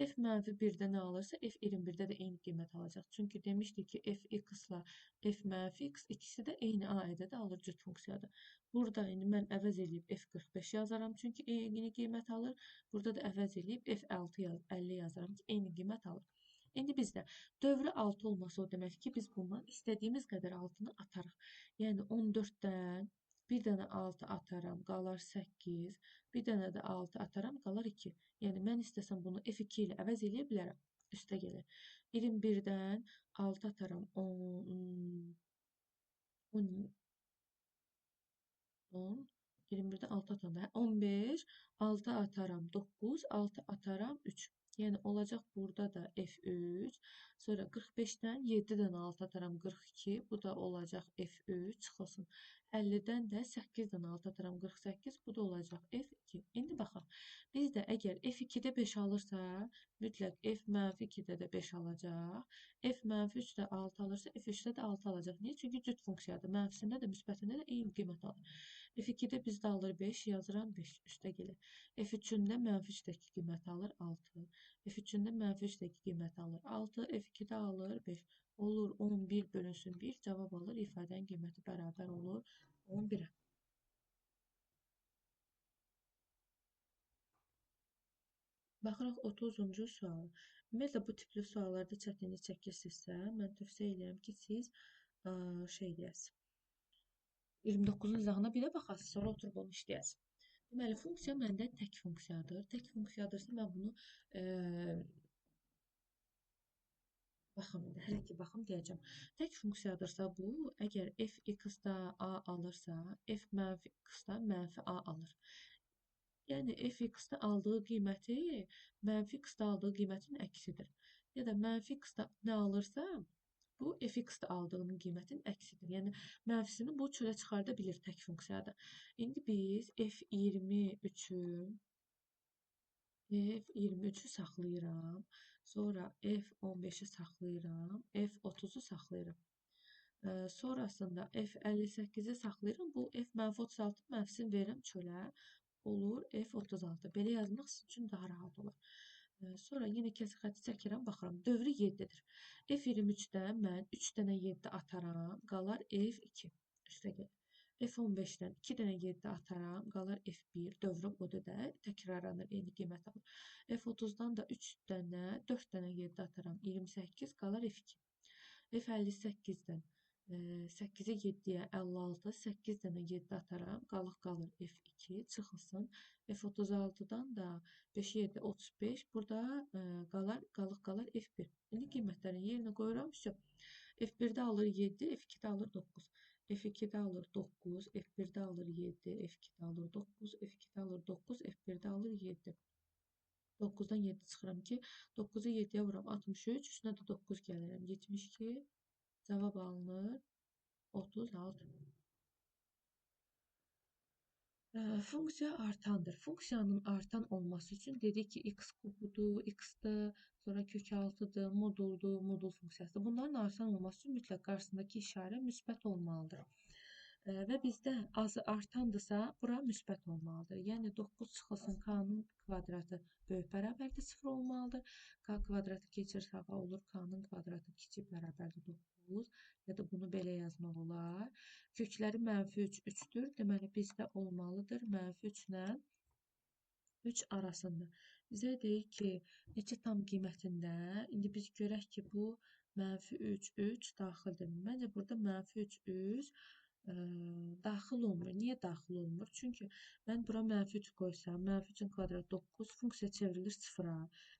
F mənfi 1-də nə alırsa, f 21-də də eyni qiymət alacaq. Çünki demişdik ki, f x-la f mənfi x ikisi də eyni a ədədi alır, cüt funksiyadır. Burada indi mən əvəz edib f 45 yazaram, çünki eyni qiymət alır. Burada da əvəz edib f 50 yazaram ki, eyni qiymət alır. İndi bizdə dövrü 6 olması o deməkdir ki, biz bundan istədiyimiz qədər 6-nı atarıq. Yəni 14-dən bir dənə 6 ataram, qalar 8. Bir dənə də 6 ataram, qalar 2. Yəni mən istəsəm bunu F2 ilə əvəz eləyə bilərəm. Üstə gəlir. 21-dən 6 ataram, 10, 21-dən 6 atanda 15, 6 ataram 9, 6 ataram 3. Yəni olacaq burada da F3. Sonra 45-dən 7-dən 6 ataram 42. Bu da olacaq F3 çıxılsın. 50-dən də 8-dən 6 ataram 48. Bu da olacaq F2. İndi baxaq. Bizdə əgər F2-də 5 alırsa, mütləq F mənfi 2-də də 5 alacaq. F mənfi 3-də 6 alırsa, F3-də də 6 alacaq. Niyə? Çünki cüt funksiyadır. Mənfisində də, müsbətində də eyni qiymət alır. F2-də bizdə alır 5, yazıram 5 üstə gəlir. F3-də mənfi 3-dəki qiymət alır 6. F3-də mənfi 3-dəki qiymət alır 6. F2-də alır 5. Olur 11 bölünsün 1, cavab alır. İfadənin qiyməti bərabər olur 11-ə. Baxırıq 30-cu sual. Ümumiyyətlə bu tipli suallarda çətinlik çəkirsinizsə, mən tövsiyə edirəm ki, siz şey deyəsiniz. 29-un izahına bir də baxasınız, sonra oturub onu işləyəsiniz. Deməli, funksiya məndə tək funksiyadır. Tək funksiyadırsa mən bunu baxın, hələ ki baxım deyəcəm. Tək funksiyadırsa bu, əgər f x-da a alırsa, f mənfi x-da mənfi a alır. Yəni f x-da aldığı qiyməti mənfi x-da aldığı qiymətin əksidir. Ya da mənfi x-da nə alırsa, bu f x-da aldığının qiymətin əksidir. Yəni mənfisini bu çölə çıxarda bilir tək funksiyada. İndi biz F23-ü saxlayıram. Sonra F15-i saxlayıram. F30-u saxlayıram. Sonrasında F58-i saxlayıram. Bu F-36 mənfisini verirəm çölə. Olur F36. Belə yazmaq sizin üçün daha rahat olur. Sonra yenə kəsik xətti çəkirəm, baxıram. Dövrü 7-dir. F23-dən mən 3 dənə 7 ataram, qalar F2. Üstə gəlir. F15-dən 2 dənə 7 ataram, qalar F1. Dövrü budur da, təkrarlanır, eyni qiymət alır. F30-dan da 3 dənə, 4 dənə 7 ataram, 28, qalar F2. F58-dən 8-ə 7-yə 56, 8 dənə 7 ataram, qalır F2, çıxılsın. F36-dan da 5-ə 7, 35, burada qalır F1. İndi qiymətlərin yerinə qoyuram, F1-də alır 7, F2-də alır 9. F2-də alır 9, F1-də alır 7, F2-də alır 9, F2-də alır 9, F1-də alır 7. 9-dan 7 çıxıram ki, 9-u 7-yə vuram 63, üstünə də 9 gəlirəm 72. Cavab alınır 36. Funksiya artandır. Funksiyanın artan olması üçün dedik ki, x kubudur, x-dır, sonra kök 6-dır, moduldur, modul funksiyasıdır. Bunların artan olması üçün mütləq qarşısındakı işarə müsbət olmalıdır. Və bizdə azı artandırsa, bura müsbət olmalıdır. Yəni 9 çıxılsın k-nın kvadratı böyük bərabərdir 0 olmalıdır. K kvadratı keçir sağa olur, k-nın kvadratı kiçik bərabərdir 9. Ya da bunu belə yazmaq olar. Kökləri mənfi 3, 3-dür. Deməli, bizdə olmalıdır mənfi 3 ilə 3 arasında. Bizə deyir ki, neçə tam qiymətində. İndi biz görək ki, bu mənfi 3, 3 daxildir. Məncə burada mənfi 3, 3 daxil olmur. Niyə daxil olmur? Çünki mən bura mənfi 3 qoysam, mənfi 3-ün kvadratı 9, funksiya çevrilir 0-a.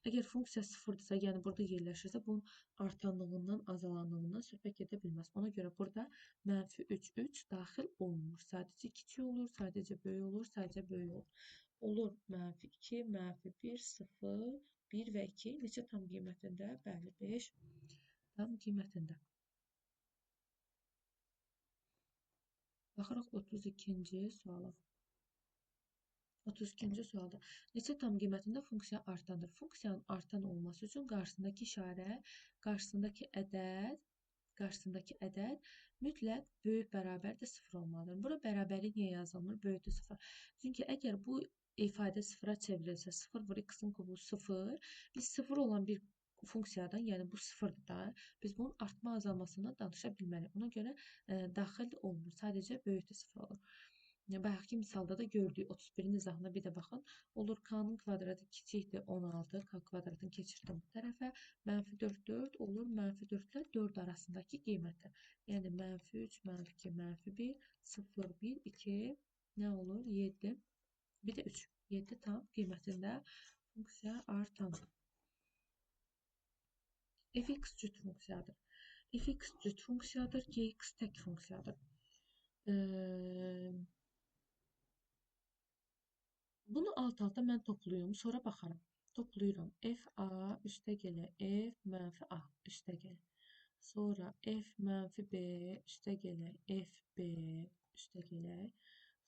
Əgər funksiya 0-dırsa, yəni burada yerləşirsə, bunun artanlığından, azalanlığından söhbət gedə bilməz. Ona görə burada mənfi 3, 3 daxil olmur. Sadəcə kiçik olur, sadəcə böyük olur, sadəcə böyük olur. Olur mənfi 2, mənfi 1, 0, 1 və 2 neçə tam qiymətində? Bəli, 5 tam qiymətində. Baxırıq 32-ci suala. 32-ci sualda. Neçə tam qiymətində funksiya artandır? Funksiyanın artan olması üçün qarşısındakı ədəd mütləq böyük bərabərdir 0 olmalıdır. Bura bərabəri niyə yazılmır? Böyükdür 0. Çünki əgər bu ifadə 0-a çevrilsə, 0 vur x-in kubu 0, biz 0 olan bir funksiyadan, yəni bu 0-dır da, biz bunun artma azalmasından danışa bilməliyik. Ona görə daxil olmur. Sadəcə böyükdür 0 olur. Bayaqki misalda da gördük. 31-in izahına bir də baxın. Olur k-nın kvadratı kiçikdir 16. K kvadratını keçirdim bu tərəfə. Mənfi 4, 4 olur. Mənfi 4 ilə 4 arasındakı qiymətə. Yəni mənfi 3, mənfi 2, mənfi 1, 0, 1, 2 nə olur? 7. Bir də 3. 7 tam qiymətində funksiya artanır. Fx cüt funksiyadır. Fx cüt funksiyadır. Gx tək funksiyadır. Bunu alt-alta mən toplayım, sonra baxaram. Toplayıram. F-A üstə gələ, F mənfi A üstə gələ. Sonra F mənfi B üstə gələ, F-B üstə gələ.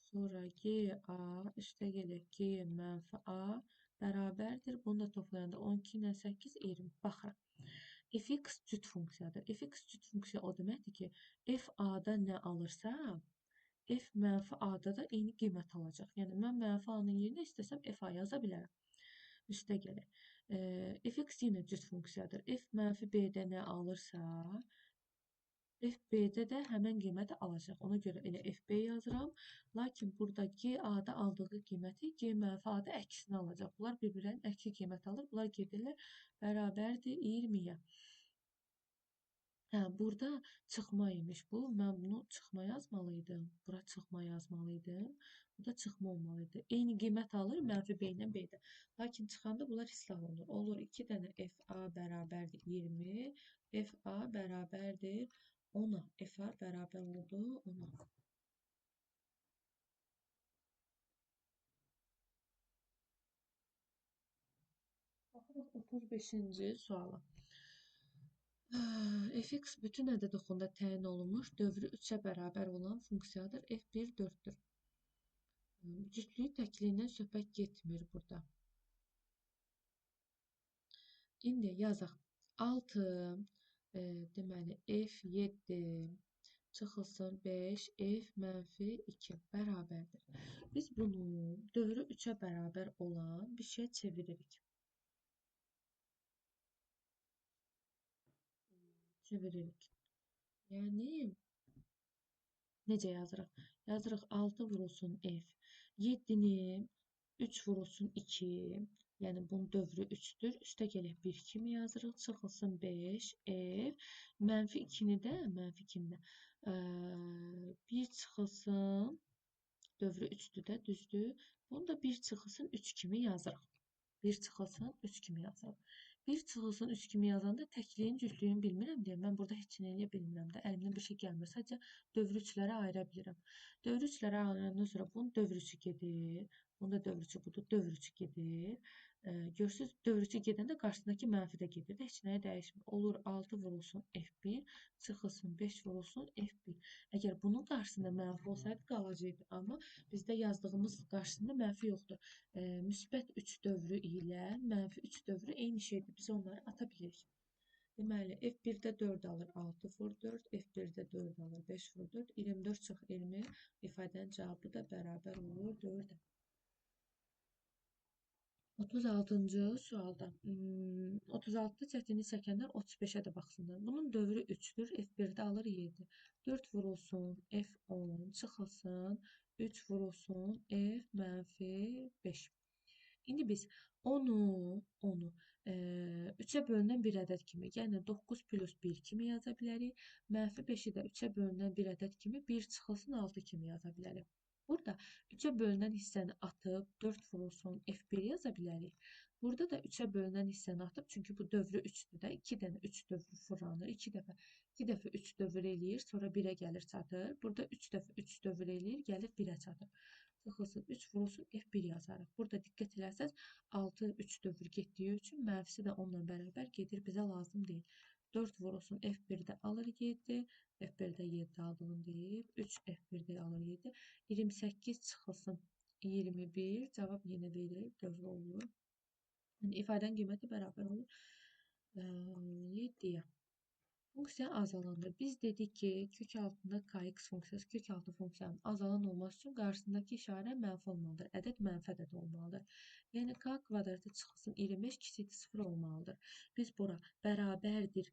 Sonra G-A üstə gələ, G mənfi A bərabərdir. Bunu da toplayanda 12 ilə 8, 20. Baxıram. Fx cüt funksiyadır. Fx cüt funksiya o deməkdir ki, F-A-da nə alırsa, F mənfi A-da da eyni qiymət alacaq. Yəni, mən mənfi A-nın yerinə istəsəm F-A yaza bilərəm. Üstə gələk. Fx yenə cüt funksiyadır. F mənfi B-də nə alırsa, F B-də də həmən qiyməti alacaq. Ona görə elə FB yazıram. Lakin burada G A-da aldığı qiyməti G mənfi A-da əksinə alacaq. Bunlar bir-birinin əksi qiymət alır. Bunlar gedirlər bərabərdir 20-yə. Hə, burada çıxma imiş bu. Mən bunu çıxma yazmalıydım. Bura çıxma yazmalıydım. Burada çıxma olmalıydı. Eyni qiymət alır mənfi B ilə B-də. Lakin çıxanda bunlar islah olunur. Olur 2 dənə FA bərabərdir 20. FA bərabərdir 10-a. FA bərabər oldu 10-a. Baxırıq 35-ci suala. Fx bütün ədəd oxunda təyin olunmuş dövrü 3-ə bərabər olan funksiyadır. F1 4-dür. Cütlük təkliyindən söhbət getmir burada. İndi yazaq. 6 deməli F7 çıxılsın 5 F mənfi 2 bərabərdir. Biz bunu dövrü 3-ə bərabər olan bir şeyə çeviririk. Yəni necə yazırıq? Yazırıq 6 vurulsun F. 7-ni 3 vurulsun 2. Yəni bunun dövrü 3-dür. Üstə gələk 1 kimi yazırıq. Çıxılsın 5 F. Mənfi 2-ni də 1 çıxılsın dövrü 3-dür də, düzdür. Bunu da 1 çıxılsın 3 kimi yazırıq. 1 çıxılsın 3 kimi yazırıq. 1 çıxılsın 3 kimi yazanda təkliyin cütlüyünü bilmirəm deyə mən burada heç nə eləyə bilmirəm də. Əlimdən bir şey gəlmir. Sadəcə dövr üçlərə ayıra bilirəm. Dövr üçlərə ayırandan sonra bunun dövr üçü gedir. Bunda dövr üçü budur. Dövr üçü gedir. Görürsünüz, dövr üçü gedəndə qarşısındakı mənfi də gedir. Heç nəyə dəyişmir. Olur 6 vurulsun F1, çıxılsın 5 vurulsun F1. Əgər bunun qarşısında mənfi olsaydı qalacaqdı. Amma bizdə yazdığımız qarşısında mənfi yoxdur. Müsbət 3 dövrü ilə mənfi 3 dövrü eyni şeydir. Biz onları ata bilirik. Deməli, F1-də 4 alır 6 vur 4, F1-də 4 alır 5 vur 4, 24 çıx 20 ifadənin cavabı da bərabər olur 4-ə. 36-cı sualda 36-da çətinlik çəkənlər 35-ə də baxsınlar. Bunun dövrü 3-dür. F1-də alır 7. 4 vurulsun F10 çıxılsın 3 vurulsun F mənfi 5. İndi biz onu 3 3-ə bölünən bir ədəd kimi, yəni 9 plus 1 kimi yaza bilərik. -5-i də 3-ə bölünən bir ədəd kimi 1 çıxılsın 6 kimi yaza bilərik. Burada 3-ə bölünən hissəni atıb 4 vurulsun F1 yaza bilərik. Burada da 3-ə bölünən hissəni atıb, çünki bu dövrü 3-dür də, 2 dənə 3 dövrü fırlanır. 2 dəfə 3 dövr eləyir, sonra 1-ə gəlir çatır. Burada 3 dəfə 3 dövr eləyir, gəlir 1-ə çatır. Çıxılsın 3 vurulsun F1 yazarıq. Burada diqqət eləsəz 6 3 dövr getdiyi üçün mənfisi də onunla bərabər gedir, bizə lazım deyil. 4 vurulsun F1-də alır 7, F1-də 7 aldığını deyib, 3 F1-də alır 7, 28 çıxılsın 21, cavab yenə verir, dövr olur. Yəni ifadənin qiyməti bərabər olur 7-yə. Funksiya azalandır. Biz dedik ki, kök altında kx funksiyası, kök altı funksiyanın azalan olması üçün qarşısındakı işarə mənfi olmalıdır. Ədəd mənfi ədəd olmalıdır. Yəni k kvadratı çıxılsın 25 kiçikdir 0 olmalıdır. Biz bura bərabərdir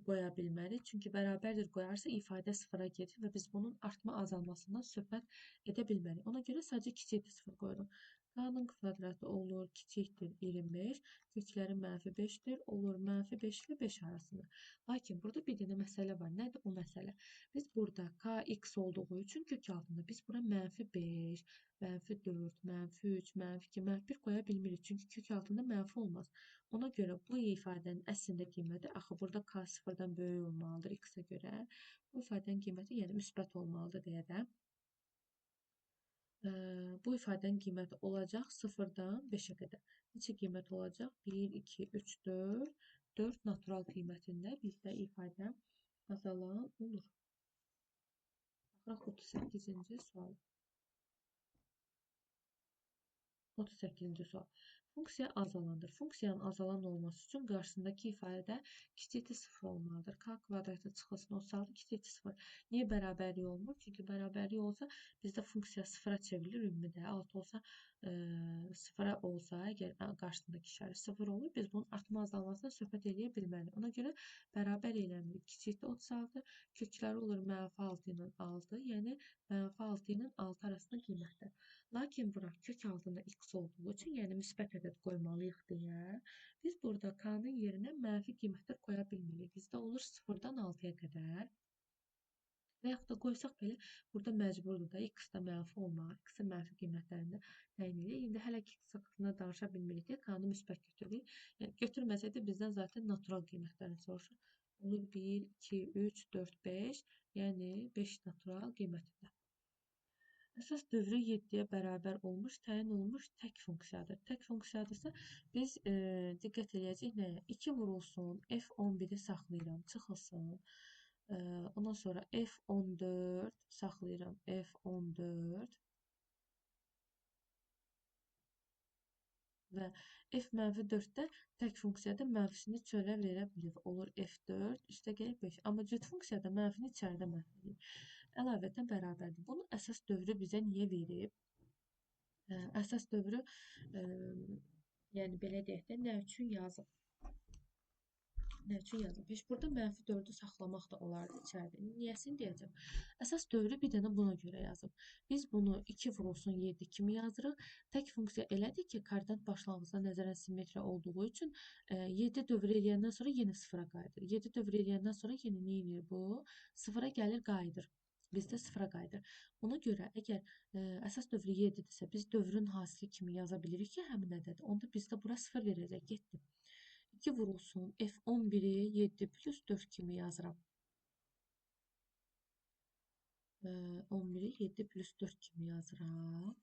qoya bilmərik. Çünki bərabərdir qoyarsa ifadə sıfıra gedir və biz bunun artma azalmasından söhbət edə bilmərik. Ona görə sadəcə kiçikdir 0 qoyuruq. K-nın kvadratı olur kiçikdir 25, kökləri -5-dir, olur -5 ilə 5 arasında. Lakin burada bir dənə məsələ var. Nədir o məsələ? Biz burada kx olduğu üçün kök altında biz bura -5, -4, -3, -2, -1 qoya bilmirik. Çünki kök altında mənfi olmaz. Ona görə bu ifadənin əslində qiyməti axı burada k sıfırdan böyük olmalıdır x-ə görə. Bu ifadənin qiyməti yəni müsbət olmalıdır deyə də. Bu ifadənin qiyməti olacaq 0-dan 5-ə qədər. Neçə qiymət olacaq? 1, 2, 3, 4. 4 natural qiymətində bizdə ifadə azalan olur. Baxırıq 38-ci sual. 38-ci sual. Funksiya azalandır. Funksiyanın azalan olması üçün qarşısındakı ifadə kiçikdir 0 olmalıdır. K kvadratı çıxılsın 36 kiçikdir 0. Niyə bərabərlik olmur? Çünki bərabərlik olsa bizdə funksiya 0-a çevrilir ümumidə. 6 olsa 0-a olsa, əgər qarşısındakı işarə 0 olur, biz bunun artma azalmasına söhbət eləyə bilmərik. Ona görə bərabər eləmirik. Kiçikdir 36, kökləri olur -6 ilə 6, yəni -6 ilə 6 arasında qiymətdir. Lakin bura kök altında x olduğu üçün, yəni müsbət ədəd qoymalıyıq deyə, biz burada k-nın yerinə mənfi qiymətlər qoya bilmirik. Bizdə olur 0-dan 6-ya qədər. Və yaxud da qoysaq belə, burada məcburdur da x-da mənfi olmağa, x-in mənfi qiymətlərində təyin edirik. İndi hələ ki x haqqında danışa bilmirik deyə k-nı müsbət götürürük. Yəni götürməsəydi bizdən zaten natural qiymətlərini soruşur. Olur 1, 2, 3, 4, 5, yəni 5 natural qiymətində. Əsas dövrü 7-yə bərabər olmuş, təyin olunmuş tək funksiyadır. Tək funksiyadırsa biz diqqət eləyəcəyik nəyə? 2 vurulsun, F11-i saxlayıram, çıxılsın. Ondan sonra F14 saxlayıram, F14 və F-4-də tək funksiyada mənfisini çölə verə bilir. Olur F4, üstə gəlib 5. Amma cüt funksiyada mənfini içəridə mənfi edir. Əlavətən bərabərdir. Bunun əsas dövrü bizə niyə verib? Əsas dövrü, yəni belə deyək də, nə üçün yazıb? Nə üçün yazıb? Heç burada -4-ü saxlamaq da olardı içəridə. Niyəsini deyəcəm. Əsas dövrü bir dənə buna görə yazıb. Biz bunu 2 vurulsun 7 kimi yazırıq. Tək funksiya elədir ki, koordinat başlanğıcında nəzərən simmetriya olduğu üçün 7 dövr eləyəndən sonra yenə 0-a qayıdır. 7 dövr eləyəndən sonra yenə nə edir bu? 0-a gəlir, qayıdır. Bizdə 0-a qayıdır. Ona görə əgər əsas dövrü 7-dirsə, biz dövrün hasili kimi yaza bilirik ki, həmin ədədi. Onda bizdə bura 0 verəcək, getdi. 2 vurulsun F11-i 7 plus 4 kimi yazıram. 11-i 7 plus 4 kimi yazıram.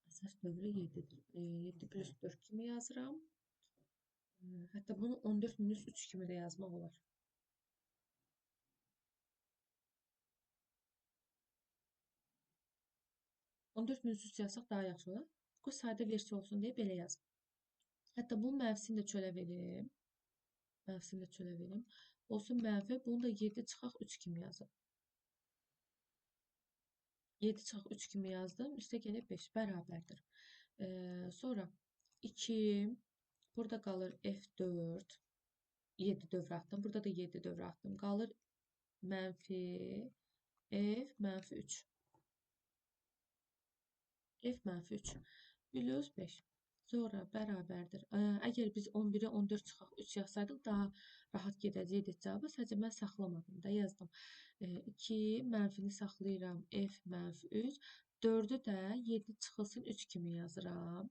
Əsas dövrü 7-dir. 7 plus 4 kimi yazıram. Hətta bunu 14 minus 3 kimi də yazmaq olar. On 14 minus 3 yazsaq daha yaxşı olar. Qoy sadə versiya olsun deyə belə yazım. Hətta bunun mənfisini də çölə verim. Mənfisini də çölə verim. Olsun mənfi. Bunu da 7 çıxaq 3 kimi yazım. 7 çıxaq 3 kimi yazdım. Üstə gəlib 5 bərabərdir. Sonra 2, burada qalır F4. 7 dövr atdım. Burada da 7 dövr atdım. Qalır mənfi F, mənfi 3. F mənfi 3 plus 5. Sonra bərabərdir. Əgər biz 11-ə 14 çıxaq 3 yazsaydıq daha rahat gedəcəkdik cavaba. Sadəcə mən saxlamadım da yazdım. 2 mənfini saxlayıram. F mənfi 3. 4-ü də 7 çıxılsın 3 kimi yazıram.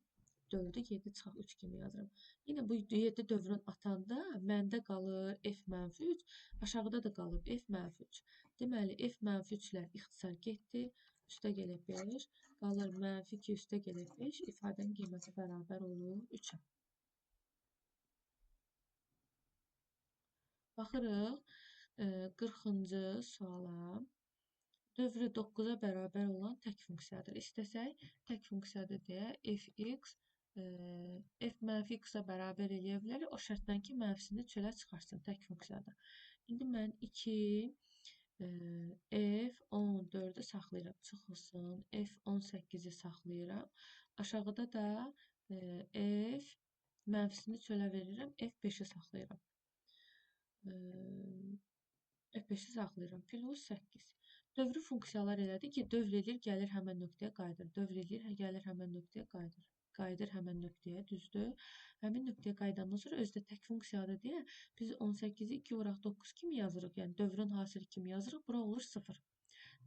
4-ü 7 çıxaq 3 kimi yazıram. Yenə bu 7 dövrün atanda məndə qalır F mənfi 3. Aşağıda da qalıb F mənfi 3. Deməli, F mənfi 3-lər ixtisar getdi. Üstə gəlib 5. Qalır mənfi 2 üstə gəlib 5. İfadənin qiyməti bərabər olur 3-ə. Baxırıq 40-cı suala. Dövrü 9-a bərabər olan tək funksiyadır. İstəsək, tək funksiyadır deyə fx f mənfi x-a bərabər eləyə bilərik. O şərtdən ki, mənfisini çölə çıxarsın tək funksiyadır. İndi mən 2 f14-ü saxlayıram. Çıxılsın. f18-i saxlayıram. Aşağıda da f mənfisini çölə verirəm. f5-i saxlayıram. F5-i saxlayıram. Plus 8. Dövrü funksiyalar elədi ki, dövr edir, gəlir həmən nöqtəyə qayıdır. Dövr edir, gəlir həmən nöqtəyə qayıdır. Qayıdır həmən nöqtəyə, düzdür. Həmin nöqtəyə qayıdandan sonra özü də tək funksiyadır deyə biz 18-i 2 vuraq 9 kimi yazırıq. Yəni dövrün hasili kimi yazırıq. Bura olur 0.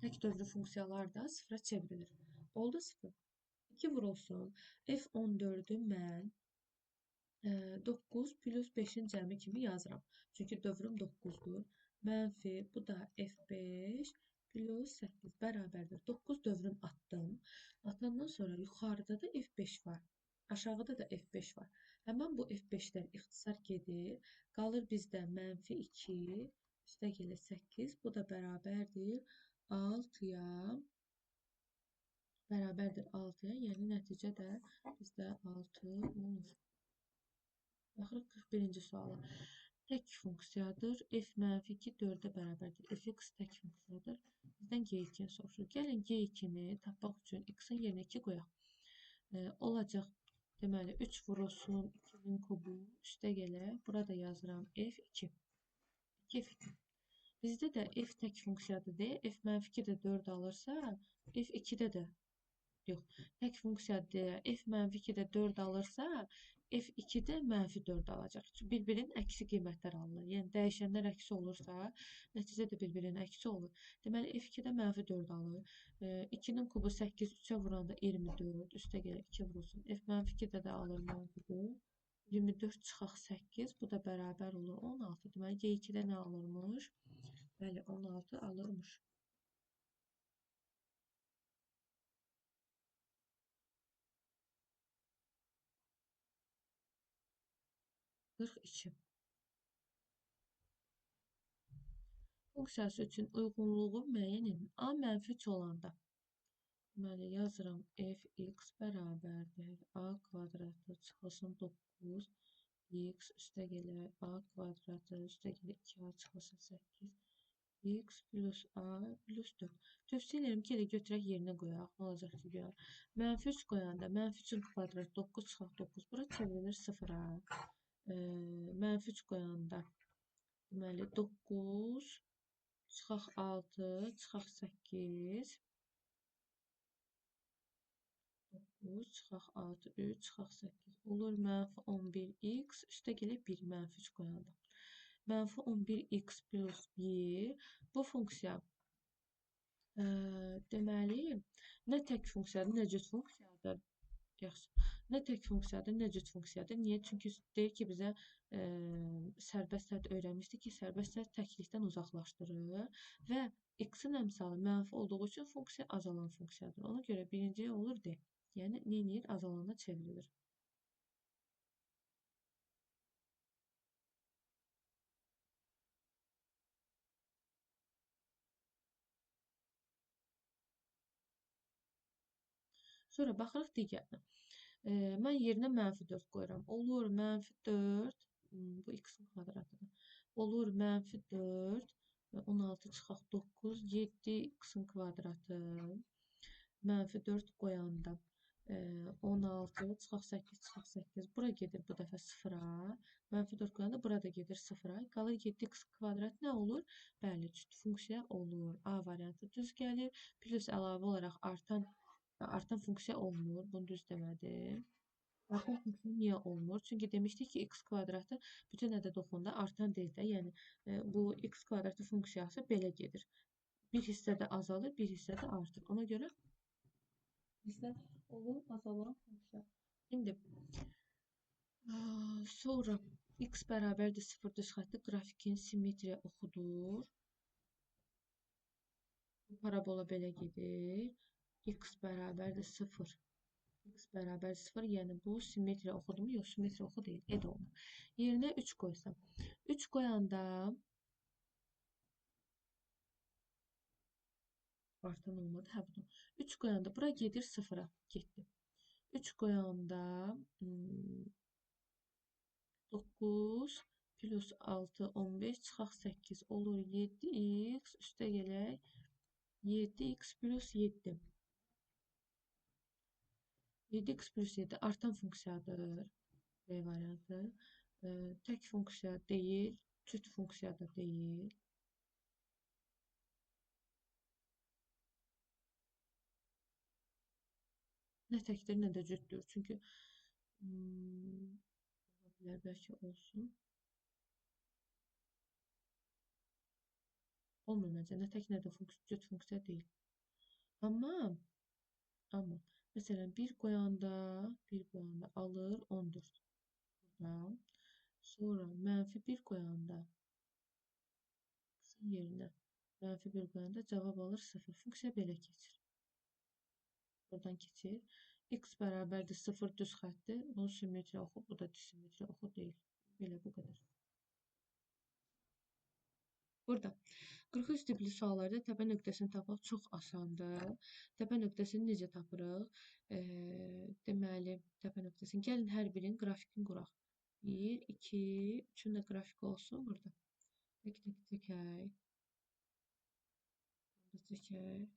Tək dövrü funksiyalar da 0-a çevrilir. Oldu 0. 2 vurulsun. F14-ü mən 9 plus 5-in cəmi kimi yazıram. Çünki dövrüm 9-dur. Mənfi, bu da F5 plus 8 bərabərdir. 9 dövrün atdım. Atandan sonra yuxarıda da F5 var. Aşağıda da F5 var. Həmən bu F5-lər ixtisar gedir. Qalır bizdə mənfi 2, üstə gəlir 8. Bu da bərabərdir 6-ya. Bərabərdir 6-ya. Yəni nəticə də bizdə 6 olur. Baxırıq 41-ci suala. Tək funksiyadır. F mənfi 2 4-ə bərabərdir. Fx tək funksiyadır. Bizdən G2-ni soruşur. Gəlin G2-ni tapmaq üçün x-in yerinə 2 qoyaq. Olacaq. Deməli 3 vurulsun 2-nin kubu üstə gələ. Burada yazıram F2. 2F2. Bizdə də F tək funksiyadır deyə F mənfi 2 də 4 alırsa F2-də də yox. Tək funksiyadır. F mənfi 2-də 4 alırsa, F2-də mənfi 4 alacaq. Bir-birinin əksi qiymətlər alınır. Yəni, dəyişənlər əksi olursa, nəticə də bir-birinin əksi olur. Deməli, F2-də mənfi 4 alır. 2-nin kubu 8, 3-ə vuranda 24, üstə gəlir 2 vurulsun. F mənfi 2-də də alır mənfi 4. 24 çıxaq 8, bu da bərabər olur 16. Deməli, G2-də nə alırmış? Bəli, 16 alırmış. 42. Funksiyası üçün uyğunluğu müəyyən edin. A mənfi 3 olanda. Deməli, yazıram fx bərabərdir. A kvadratı çıxılsın 9. X üstə gəlir A kvadratı üstə gəlir 2A çıxılsın 8. X plus A plus 4. Tövsiyə edirəm ki, elə götürək yerinə qoyaq. Nə olacaq ki, görək. Mənfi 3 qoyanda mənfi 3-ün kvadratı 9 çıxaq 9. Bura çevrilir 0-a. Mənfi 3 qoyanda deməli 9 çıxaq 6 çıxaq 8 9 çıxaq 6 3 çıxaq 8 olur mənfi 11x üstə gəlib 1 mənfi 3 qoyanda. Mənfi 11x plus 1 bu funksiya deməli nə tək funksiyadır, nə cüt funksiyadır. Yaxşı. Nə tək funksiyadır, nə cüt funksiyadır. Niyə? Çünki deyir ki, bizə sərbəst sərt öyrənmişdik ki, sərbəst sərt təklikdən uzaqlaşdırır və x-in əmsalı mənfi olduğu üçün funksiya azalan funksiyadır. Ona görə birinci olur D. Yəni, neyinir? Azalana çevrilir. Sonra baxırıq digərinə. Mən yerinə mənfi 4 qoyuram. Olur mənfi 4, bu x-in kvadratıdır. Olur mənfi 4, 16 çıxaq 9, 7 x-in kvadratı. Mənfi 4 qoyanda 16 çıxaq 8 çıxaq 8. Bura gedir bu dəfə 0-a. Mənfi 4 qoyanda burada gedir 0-a. Qalır 7x kvadrat nə olur? Bəli, cüt funksiya olur. A variantı düz gəlir. Plus əlavə olaraq artan artan funksiya olmur. Bunu düz demədim. Artan funksiya niyə olmur? Çünki demişdik ki, x kvadratı bütün ədəd oxunda artan deyil də. Yəni bu x kvadratı funksiyası belə gedir. Bir hissədə azalır, bir hissədə artır. Ona görə bizdə olur azalan funksiya. İndi sonra x bərabərdir 0 düz xətti qrafikin simmetriya oxudur. Bu parabola belə gedir. X bərabərdir 0. X bərabər 0, yəni bu simmetriya oxudu mu? Yox, simmetriya oxu deyil, ed olunur. Yerinə 3 qoysam. 3 qoyanda artan olmadı, hə budur. 3 qoyanda bura gedir 0-a, getdi. 3 qoyanda 9 plus 6, 15 çıxaq 8 olur 7x üstə gələk 7x plus 7. 7x plus 7 artan funksiyadır. B variantı. Tək funksiya deyil, cüt funksiya da deyil. Nə təkdir, nə də cütdür. Çünki ola bilər, bəlkə olsun. Olmur məncə. Nə tək, nə də cüt funksiya deyil. Amma məsələn 1 qoyanda alır 14 buradan. Sonra mənfi 1 qoyanda x-in yerinə mənfi 1 qoyanda cavab alır 0. Funksiya belə keçir. Buradan keçir. X bərabərdir 0 düz xəttdir. Bunu simmetriya oxu, bu da dissimmetriya oxu deyil. Belə bu qədər. Burada 43 tipli suallarda təpə nöqtəsini tapmaq çox asandır. Təpə nöqtəsini necə tapırıq? Deməli, təpə nöqtəsini gəlin hər birinin qrafikini quraq. 1, 2, 3-ün də qrafik olsun burada. Tək-tək çəkək. Burada çəkək.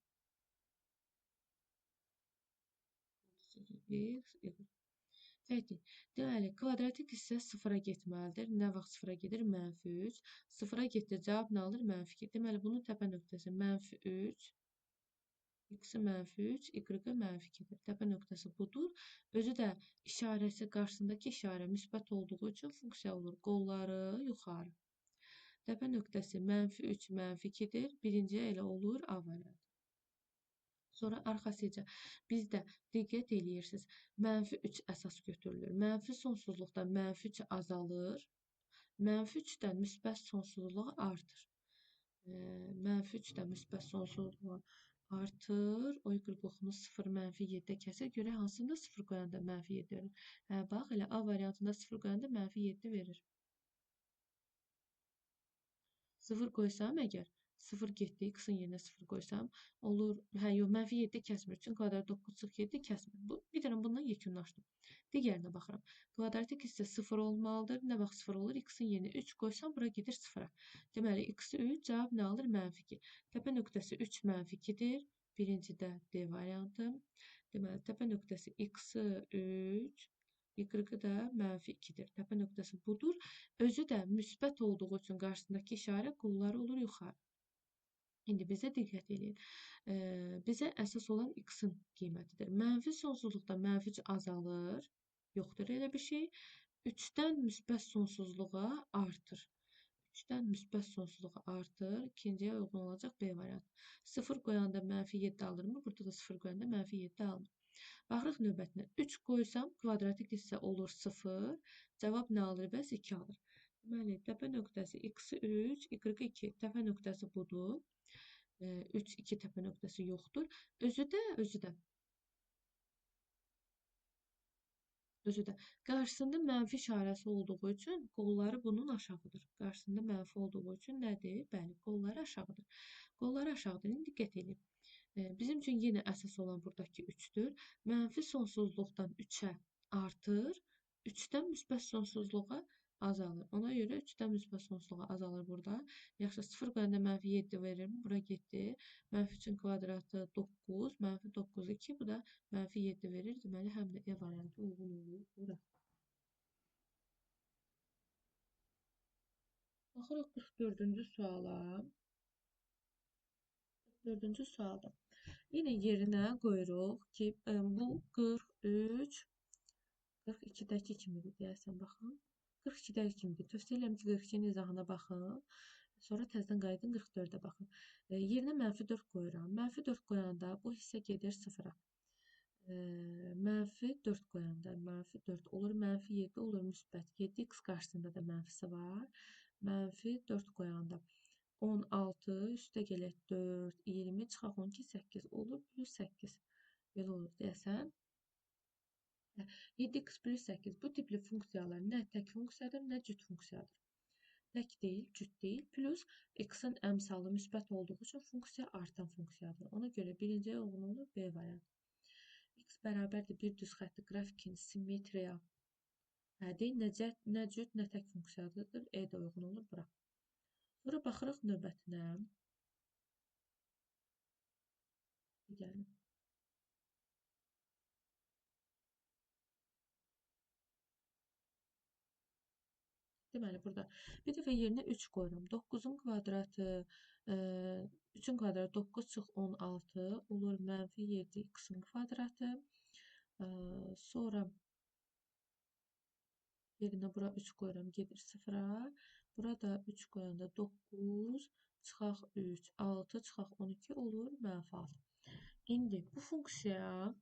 X, Y. Peki, deməli, kvadratik hissə sıfıra getməlidir. Nə vaxt sıfıra gedir? Mənfi 3. Sıfıra getdi, cavab nə alır? Mənfi 2. Deməli, bunun təpə nöqtəsi mənfi 3. X-i mənfi 3, Y-i mənfi 2-dir. Təpə nöqtəsi budur. Özü də işarəsi, qarşısındakı işarə müsbət olduğu üçün funksiya olur. Qolları yuxarı. Təpə nöqtəsi mənfi 3, mənfi 2-dir. Birinci elə olur A variantı. Sonra arxasıca bizdə diqqət eləyirsiniz. Mənfi 3 əsas götürülür. Mənfi sonsuzluqda mənfi 3 azalır. Mənfi 3-dən müsbət sonsuzluğa artır. Mənfi 3-dən müsbət sonsuzluğa artır. O qırqoxumuz 0 mənfi 7-də kəsər. Görə hansında 0 qoyanda mənfi 7 verir? Hə, bax, elə A variantında 0 qoyanda mənfi 7 verir. 0 qoysam əgər, 0 getdi, x-in yerinə 0 qoysam, olur, hə, yox, mənfi 7 kəsmir. Çünki kvadrat 9 çıx 7 kəsmir. Bir dənə bundan yekunlaşdım. Digərinə baxıram. Kvadratik hissə 0 olmalıdır. Nə vaxt 0 olur? X-in yerinə 3 qoysam, bura gedir 0-a. Deməli, x-i 3, cavab nə alır? Mənfi 2. Təpə nöqtəsi 3 mənfi 2-dir. Birincidə D variantı. Deməli, təpə nöqtəsi x-i 3, Y-i də mənfi 2-dir. Təpə nöqtəsi budur. Özü də müsbət olduğu üçün qarşısındakı işarə qolları olur yuxarı. İndi bizə diqqət edin. Bizə əsas olan x-in qiymətidir. Mənfi sonsuzluqda mənfi 3 azalır. Yoxdur elə bir şey. 3-dən müsbət sonsuzluğa artır. 3-dən müsbət sonsuzluğa artır. İkinciyə uyğun olacaq B variantı. 0 qoyanda mənfi 7 alırmı? Burada da 0 qoyanda mənfi 7 alınır. Baxırıq növbətinə. 3 qoysam kvadratik hissə olur 0. Cavab nə alır? Bəs 2 alır. Deməli, təpə nöqtəsi x-i 3, y-i 2. Təpə nöqtəsi budur. 3, 2 təpə nöqtəsi yoxdur. Özü də qarşısında mənfi işarəsi olduğu üçün qolları bunun aşağıdır. Qarşısında mənfi olduğu üçün nədir? Bəli, qolları aşağıdır. Qolları aşağıdır. İndi diqqət edin. Bizim üçün yenə əsas olan buradakı 3-dür. Mənfi sonsuzluqdan 3-ə artır, 3-dən müsbət sonsuzluğa azalır. Ona görə 3-dən müsbət sonsuzluğa azalır burada. Yaxşı, 0 qoyanda mənfi 7 verir. Bura getdi. Mənfi 3-ün kvadratı 9, mənfi 9, 2. Bu da mənfi 7 verir. Deməli, həm də E variantı uyğun olur bura. Baxırıq 44-cü suala. 44-cü sualda. Yenə yerinə qoyuruq ki, bu 43 42-dəki kimidir deyəsən, baxın. 42-dəki kimidir. Tövsiyə edirəm ki, 42-nin izahına baxın. Sonra təzədən qayıdın 44-ə baxın. Yerinə -4 qoyuram. -4 qoyanda bu hissə gedir sıfıra. -4 qoyanda -4 olur, -7 olur, müsbət 7x qarşısında da mənfisi var. -4 qoyanda 16 üstə gələk 4, 20 çıxaq 12, 8 olur, plus 8. Belə olur deyəsən. 7x plus 8 bu tipli funksiyalar nə tək funksiyadır, nə cüt funksiyadır. Tək deyil, cüt deyil. Plus x-in əmsalı müsbət olduğu üçün funksiya artan funksiyadır. Ona görə birinciyə uyğun olur B variantı. X bərabərdir bir düz xətti qrafikin simmetriya hədi nə cüt, nə tək funksiyadır. E də uyğun olur bura. Sonra baxırıq növbətinə. Gəlin. Deməli, burada bir dəfə yerinə 3 qoyuram. 9-un kvadratı, 3-ün kvadratı 9 çıx 16 olur, -7 x-in kvadratı. Sonra yerinə bura 3 qoyuram, gedir sıfıra. Burada 3 qoyanda 9 çıxaq 3, 6 çıxaq 12 olur, -6. İndi bu funksiya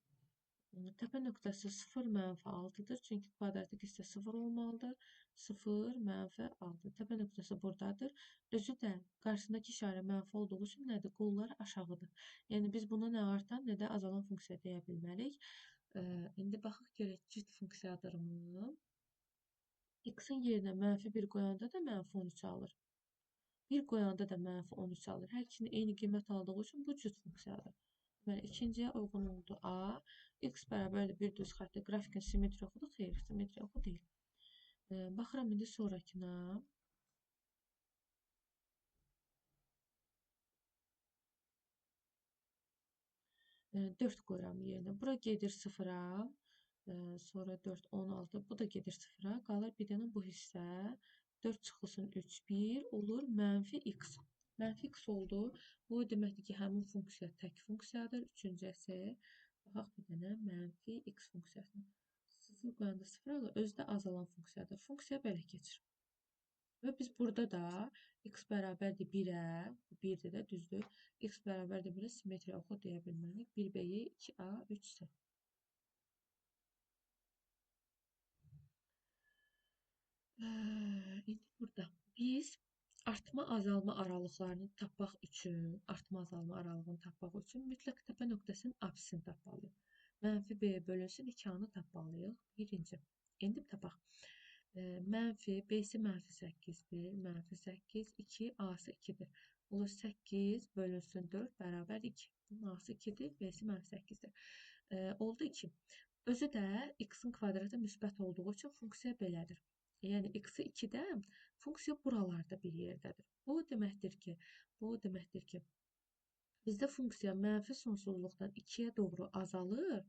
təpə nöqtəsi 0, -6-dır. Çünki kvadratik hissə 0 olmalıdır. 0, -6. Təpə nöqtəsi buradadır. Özü də qarşısındakı işarə mənfi olduğu üçün nədir? Qollar aşağıdır. Yəni biz buna nə artan, nə də azalan funksiya deyə bilmərik. İndi baxaq görək cüt funksiyadırmı? X-in yerinə -1 qoyanda da -13 alır. 1 qoyanda da -13 alır. Hər ikisinin eyni qiymət aldığı üçün bu cüt funksiyadır. Deməli, ikinciyə uyğun oldu A. X bərabərdir bir düz xətti. Qrafikin simmetriya oxudu. Xeyr, simmetriya oxu deyil. Baxıram indi sonrakına. E, 4 qoyuram yerinə. Bura gedir sıfıra. Sonra 4, 16. Bu da gedir sıfıra. Qalır bir dənə bu hissə. 4 çıxılsın 3, 1 olur. -x. -x oldu. Bu deməkdir ki, həmin funksiya tək funksiyadır. Üçüncüsü. Baxaq bir dənə -x funksiyasına. 0 qoyanda 0 alır. Özü də azalan funksiyadır. Funksiya belə keçir. Və biz burada da x bərabərdir 1-ə, bu 1-dir də, düzdür. X bərabərdir 1-ə simmetriya oxu deyə bilmərik. 1b-yi 2a, 3c. İndi burada biz artma-azalma aralıqlarını tapmaq üçün, artma-azalma aralığını tapmaq üçün mütləq təpə nöqtəsinin apsisini tapmalıyıq. -b bölünsün 2a-nı tapmalıyıq. Birinci. İndi tapaq. Mənfi, b-si -8-dir, -8, 2, a-sı 2-dir. Olur 8 bölünsün 4 bərabər 2. Bunun a-sı 2-dir, b-si -8-dir. Oldu 2. Özü də x-in kvadratı müsbət olduğu üçün funksiya belədir. Yəni x-i 2-də funksiya buralarda bir yerdədir. Bu deməkdir ki, bizdə funksiya mənfi sonsuzluqdan 2-yə doğru azalır,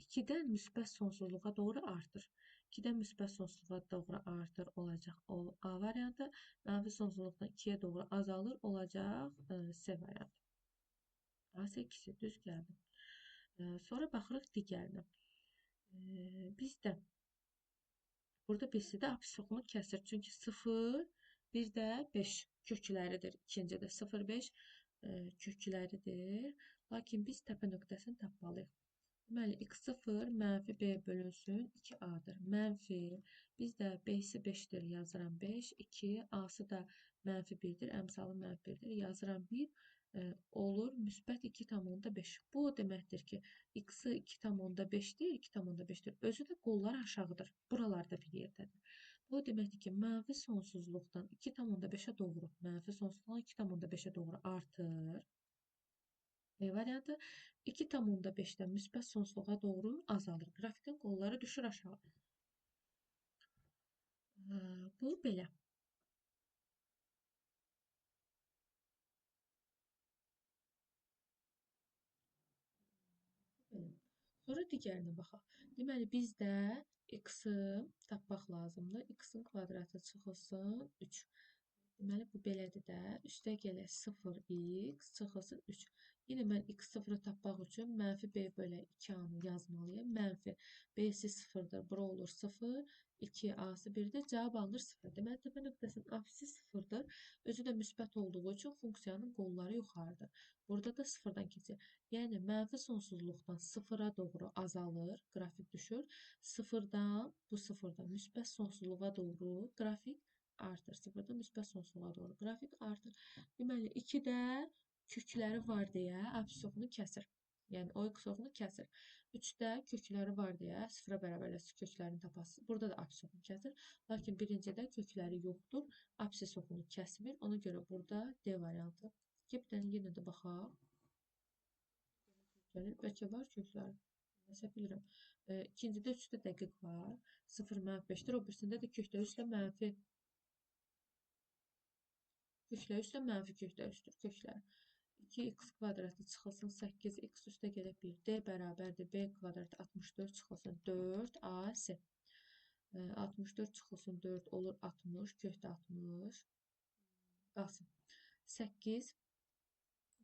2-dən müsbət sonsuzluğa doğru artır. 2-dən müsbət sonsuzluğa doğru artır olacaq o A variantı, mənfi sonsuzluqdan 2-yə doğru azalır olacaq C variantı. A8-i düz gəldi. Sonra baxırıq digərinə. Bizdə burada birisi də apsisini kəsir. Çünki 0, bir də 5 kökləridir. İkincidə 0, 5 kökləridir. Lakin biz təpə nöqtəsini tapmalıyıq. Deməli, x0 -b bölünsün 2a-dır. Mənfi, bizdə b-si 5-dir, yazıram 5, 2, a-sı da -1-dir, əmsalı -1-dir, yazıram 1, olur, müsbət 2,5. Bu o deməkdir ki, x-i 2,5-dir, 2,5-dir. Özü də qollar aşağıdır, buralarda bir yerdədir. Bu o deməkdir ki, mənfi sonsuzluqdan 2,5-ə doğru, mənfi sonsuzluqdan 2,5-ə doğru artır. B variantı 2,5-dən müsbət sonsuzluğa doğru azalır. Qrafikin qolları düşür aşağı. Bu belə. Sonra digərinə baxaq. Deməli, bizdə x-i tapmaq lazımdır. X-in kvadratı çıxılsın 3. Deməli, bu belədir də. Üstə gələk 0x çıxılsın 3. Yine mən x0-ı tapmaq üçün mənfi b bölə 2a-nı yazmalıyım. Mənfi b-si 0-dır. Bura olur 0, 2 a-sı 1-dir. Cavab alınır 0. Deməli, təpə nöqtəsinin apsisi 0-dır. Özü də müsbət olduğu üçün funksiyanın qolları yuxarıdır. Burada da 0-dan keçir. Yəni, mənfi sonsuzluqdan 0-a doğru azalır, qrafik düşür. 0-dan, bu 0-dan müsbət sonsuzluğa doğru qrafik artır. 0-dan müsbət sonsuzluğa doğru qrafik artır. Deməli, 2-də kökləri var deyə apsis oxunu kəsir. Yəni, o x oxunu kəsir. 3-də kökləri var deyə 0-a bərabərləşir köklərini tapasınız. Burada da apsis oxunu kəsir. Lakin birincidə kökləri yoxdur. Apsis oxunu kəsmir. Ona görə burada D variantı. Bir dənə yenə də baxaq. Gəlir. Bəlkə var köklər. Nəsə bilirəm. İkincidə 3-də dəqiq var. 0 -5-dir. O birisində də kökdə 3 ilə mənfi. Köklə 3 ilə mənfi kökdə 3-dür. Köklər. 2x kvadratı çıxılsın 8x üstə gələk 1. D bərabərdir. B kvadratı 64 çıxılsın 4. A, S. 64 çıxılsın 4 olur 60. Kökdə 60. Qalsın. 8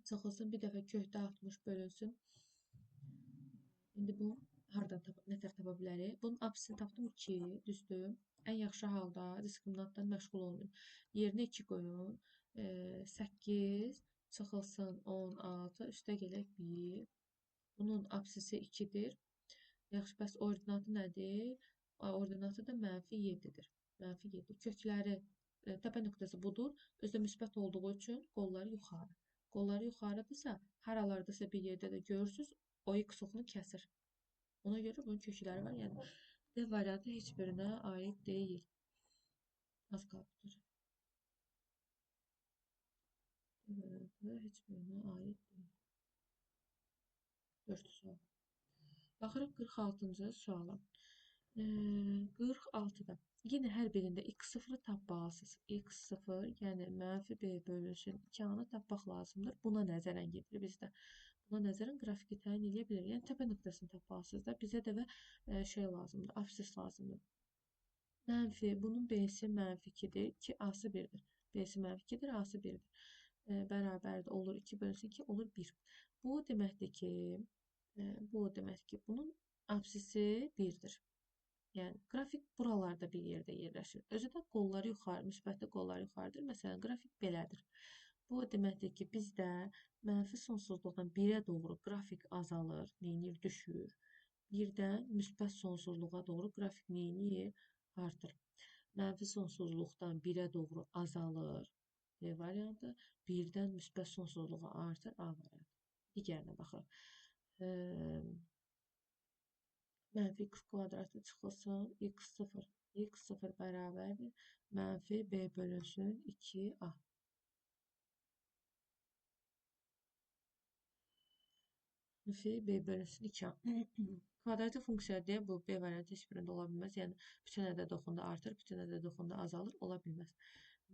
çıxılsın bir dəfə kökdə 60 bölünsün. İndi bu hardan nətər tapa bilərik? Bunun apsisini tapdım 2. Düzdür. Ən yaxşı halda diskriminantdan məşğul olmayın. Yerinə 2 qoyun. 8 çıxılsın 16, üstə gələk 1. Bunun apsisi 2-dir. Yaxşı, bəs ordinatı nədir? Ordinatı da mənfi 7-dir. Mənfi 7. Kökləri, təpə nöqtəsi budur. Özdə müsbət olduğu üçün qolları yuxarı. Qolları yuxarıdırsa, haralardasa bir yerdə də görürsünüz, o x oxunu kəsir. Ona görə bunun kökləri var. Yəni, D variantı heç birinə aid deyil. Az qalıbdır. Heç birinə aid deyil. 4 sual. Baxırıq 46-cı suala. 46-da. Yenə hər birində x0-ı tapmalısınız. x0, yəni mənfi b bölünsün 2a-nı tapmaq lazımdır. Buna nəzərən gedir bizdə. Buna nəzərən qrafiki təyin edə bilir. Yəni təpə nöqtəsini tapmalısınız da. Bizə də şey lazımdır, apsis lazımdır. Mənfi, bunun b-si mənfi 2-dir, 2a-sı 1-dir. B-si mənfi 2-dir, a-sı 1-dir. Bərabərdir, olur 2 bölünsün 2, olur 1. Bu deməkdir ki, bunun apsisi 1-dir. Yəni, qrafik buralarda bir yerdə yerləşir. Özü də qolları yuxarı, müsbətli qolları yuxarıdır. Məsələn, qrafik belədir. Bu deməkdir ki, bizdə mənfi sonsuzluqdan 1-ə doğru qrafik azalır, neynir, düşür. 1-dən müsbət sonsuzluğa doğru qrafik neynir, artır. Mənfi sonsuzluqdan 1-ə doğru azalır. B variantı. 1-dən müsbət sonsuzluğa artır. A variantı. Digərinə baxırıq. Mənfi x kvadratı çıxılsın. x0. x0 bərabərdir. Mənfi b bölünsün 2a. Mənfi b bölünsün 2a. Kvadratik funksiya deyə bu b variantı heç birində ola bilməz. Yəni, bütün ədəd oxunda artır, bütün ədəd oxunda azalır. Ola bilməz.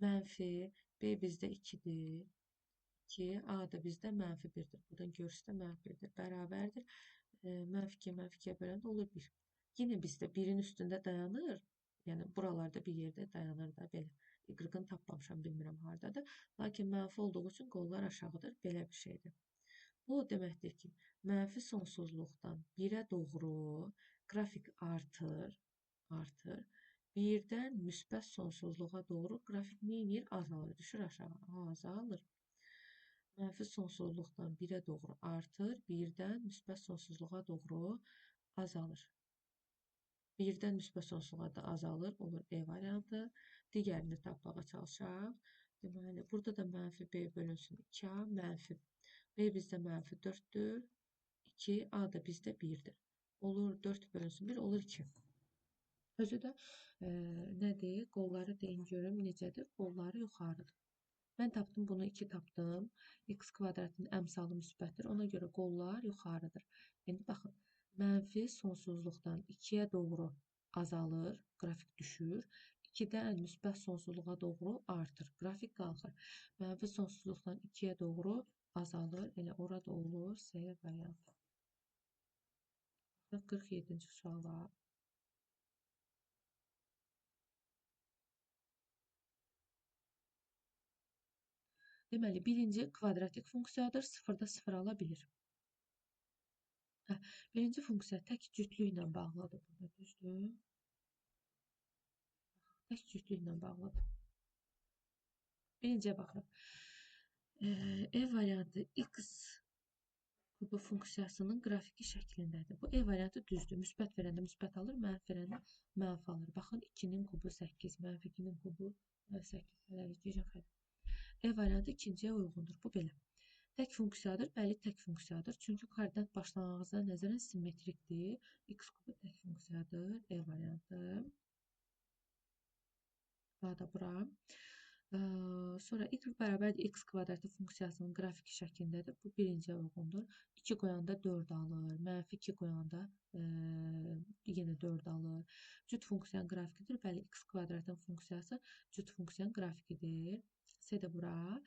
Mənfi b bizdə 2-dir. 2, a da bizdə mənfi 1-dir. Buradan görürsə mənfi 1-dir. Bərabərdir. Mənfi 2, mənfi 2-yə böləndə olur 1. Yenə bizdə 1-in üstündə dayanır. Yəni, buralarda bir yerdə dayanır da belə. Y-ını tapmamışam, bilmirəm haradadır. Lakin mənfi olduğu üçün qollar aşağıdır. Belə bir şeydir. Bu deməkdir ki, mənfi sonsuzluqdan 1-ə doğru qrafik artır. 1-dən müsbət sonsuzluğa doğru qrafik neynir? Azalır. Düşür aşağı. Azalır. Mənfi sonsuzluqdan 1-ə doğru artır. 1-dən müsbət sonsuzluğa doğru azalır. 1-dən müsbət sonsuzluğa da azalır. Olur E variantı. Digərini tapmağa çalışaq. Deməli, burada da mənfi B bölünsün 2A, mənfi. B bizdə mənfi 4-dür. 2, A da bizdə 1-dir. Olur 4 bölünsün 1, olur 2. Özü də nədir? Qolları deyin görüm necədir? Qolları yuxarıdır. Mən tapdım, bunu 2 tapdım. X kvadratının əmsalı müsbətdir. Ona görə qollar yuxarıdır. Yəni, baxın, mənfi sonsuzluqdan 2-yə doğru azalır, qrafik düşür. 2-dən müsbət sonsuzluğa doğru artır, qrafik qalxır. Mənfi sonsuzluqdan 2-yə doğru azalır. Elə orada olur S variantı. 47-ci suala. Deməli, birinci kvadratik funksiyadır, sıfırda sıfır ala bilir. Birinci funksiya tək cütlüklə bağlıdır burada, düzdür? Tək cütlüklə bağlıdır. Birinciyə baxırıq. E variantı x kubu funksiyasının qrafiki şəklindədir. Bu E variantı düzdür. Müsbət verəndə müsbət alır, mənfi verəndə mənfi alır. Baxın, 2-nin kubu 8, mənfi 2-nin kubu 8. E variantı ikinciyə uyğundur. Bu belə. Tək funksiyadır. Bəli, tək funksiyadır. Çünki koordinat başlanğıcına nəzərən simmetrikdir. X kubu tək funksiyadır. E variantı. Daha da bura. Sonra y bərabərdir x kvadratı funksiyasının qrafiki şəklindədir. Bu birinciyə uyğundur. 2 qoyanda 4 alır. Mənfi 2 qoyanda yenə 4 alır. Cüt funksiyanın qrafikidir. Bəli, x kvadratın funksiyası cüt funksiyanın qrafikidir. C də bura.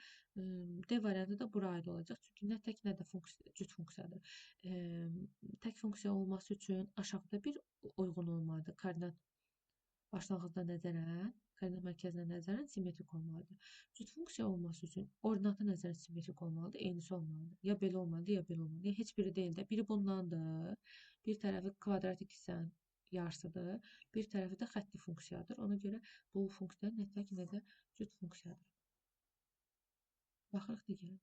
D variantı da bura aid olacaq. Çünki nə tək, nə də cüt funksiyadır. Tək funksiya olması üçün aşağıda bir uyğun olmalıdır. Koordinat başlanğıcına nəzərən, koordinat mərkəzinə nəzərən simmetrik olmalıdır. Cüt funksiya olması üçün ordinata nəzərən simmetrik olmalıdır, eynisi olmalıdır. Ya belə olmalıdır, ya belə olmalıdır. Ya heç biri deyil də. Biri bundandır. Bir tərəfi kvadratik hissənin yarısıdır. Bir tərəfi də xətti funksiyadır. Ona görə bu funksiya nə tək, nə də cüt funksiyadır. Baxırıq digərinə.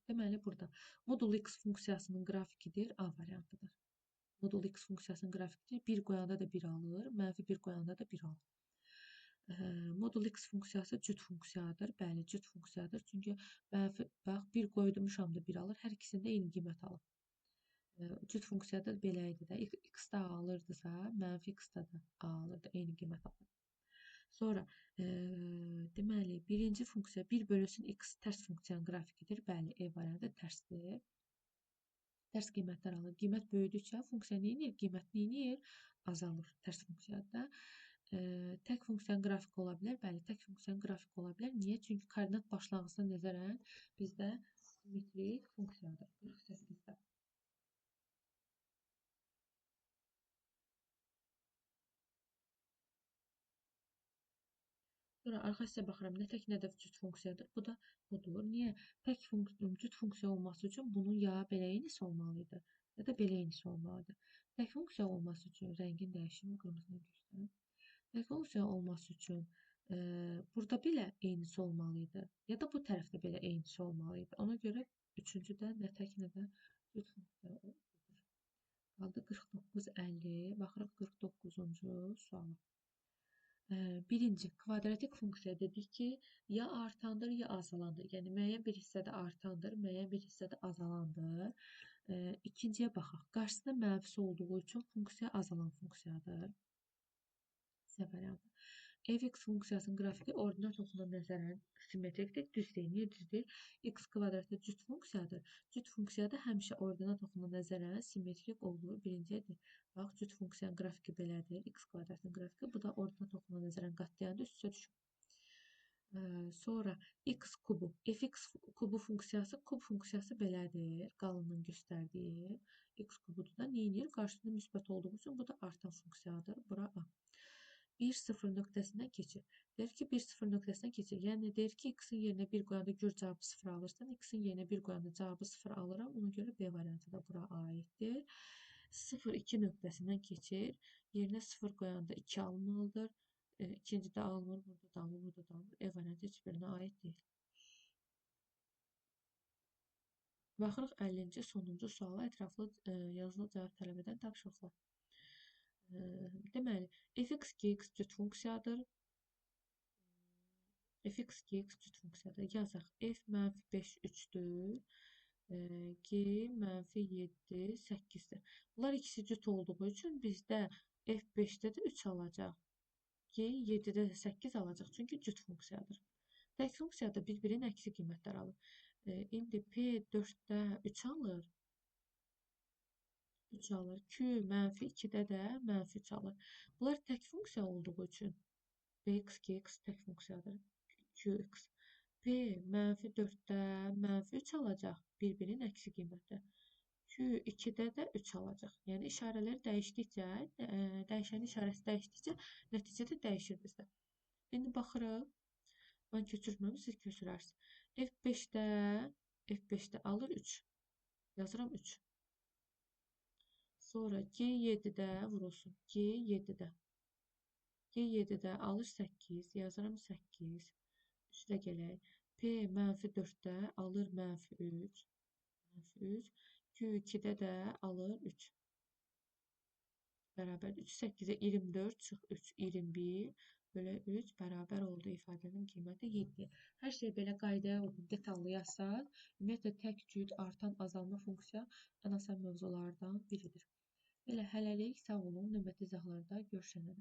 Deməli, burada modul x funksiyasının qrafikidir, A variantıdır. Modul x funksiyasının qrafikidir. 1 qoyanda da 1 alır, mənfi 1 qoyanda da 1 alır. Modul x funksiyası cüt funksiyadır. Bəli, cüt funksiyadır. Çünki mənfi, bax, 1 qoydumuşam da 1 alır. Hər ikisində eyni qiymət alır. Cüt funksiyada belə idi də. X-da A alırdısa, mənfi X-da da A alırdı. Eyni qiymət alır. Sonra, deməli, birinci funksiya 1 bölünsün x tərs funksiyanın qrafikidir. Bəli, E variantı tərsdir. Tərs qiymətlər alır. Qiymət böyüdükcə funksiya neyinir? Qiymət neyinir? Azalır tərs funksiyada. Tək funksiyanın qrafiki ola bilər. Bəli, tək funksiyanın qrafiki ola bilər. Niyə? Çünki koordinat başlanğıcına nəzərən bizdə simmetrik funksiyadır. 48-də. Sonra arxa hissə baxıram, nə tək, nə də cüt funksiyadır. Bu da budur. Niyə? Tək cüt funksiya olması üçün bunun ya belə eynisi olmalıdır, ya da belə eynisi olmalıdır. Tək funksiya olması üçün rəngin dəyişimi qırmızını göstərir. Tək funksiya olması üçün burada belə eynisi olmalıydı, ya da bu tərəfdə belə eynisi olmalıydı. Ona görə üçüncüdə nə tək, nə də cüt funksiya olur. Qaldı 49-50. Baxırıq 49-cu suala. Birinci, kvadratik funksiya dedik ki, ya artandır, ya azalandır. Yəni, müəyyən bir hissədə artandır, müəyyən bir hissədə azalandır. İkinciyə baxaq. Qarşısında mənfisi olduğu üçün funksiya azalan funksiyadır. C variantı. F(x) funksiyasının qrafiki ordinat oxuna nəzərən simmetrikdir, düz deyil. Niyə düz deyil? X kvadratı cüt funksiyadır. Cüt funksiyada həmişə ordinat oxuna nəzərən simmetrik olur. Birincidir. Bax, cüt funksiyanın qrafiki belədir. X kvadratının qrafiki. Bu da ordinat oxuna nəzərən qatlayanda üst-üstə düşür. Sonra x kubu. Fx kubu funksiyası, kub funksiyası belədir. Qalının göstərdiyi. X kubudur da neyinir? Qarşısında müsbət olduğu üçün bu da artan funksiyadır. Bura A. 1, 0 nöqtəsindən keçir. Deyir ki, 1, 0 nöqtəsindən keçir. Yəni, deyir ki, x-in yerinə 1 qoyanda gör cavabı 0 alırsan. X-in yerinə 1 qoyanda cavabı 0 alıram. Ona görə B variantı da bura aiddir. 0, 2 nöqtəsindən keçir. Yerinə 0 qoyanda 2 alınmalıdır. İkincidə alınır, burada da alınır, burada da alınır. E variantı heç birinə aid deyil. Baxırıq 50-ci sonuncu suala ətraflı yazılı cavab tələb edən tapşırıqlar. Deməli, fx gx cüt funksiyadır. Fx gx cüt funksiyadır. Yazaq. F mənfi 5 3-dür. G mənfi 7 8-dir. Bunlar ikisi cüt olduğu üçün bizdə F 5-də də 3 alacaq. G 7-də də 8 alacaq. Çünki cüt funksiyadır. Tək funksiyada bir-birinin əksi qiymətlər alır. İndi P 4-də 3 alır. 3 alır. Q mənfi 2-də də mənfi 3 alır. Bunlar tək funksiya olduğu üçün Bx, Gx tək funksiyadır. Qx. P mənfi 4-də mənfi 3 alacaq. Bir-birinin əksi qiyməti. Q2-də də 3 alacaq. Yəni, işarələri dəyişdikcə, dəyişənin işarəsi dəyişdikcə nəticə də dəyişir bizdə. İndi baxırıq. Mən köçürmürəm, siz köçürərsiniz. F5-də alır 3. Yazıram 3. Sonra G7-də vurulsun. G7-də alır 8. Yazıram 8. Üstə gələk. P -4-də alır -3. -3. Q2-də də alır 3. Bərabər 3, 8-ə 24 çıx 3, 21 bölə 3 bərabər oldu ifadənin qiyməti 7. Hər şey belə qaydaya uyğun detallı yazsaq, ümumiyyətlə tək cüt, artan, azalma funksiya ən asan mövzulardan biridir. Belə hələlik sağ olun, növbəti izahlarda görüşənədək.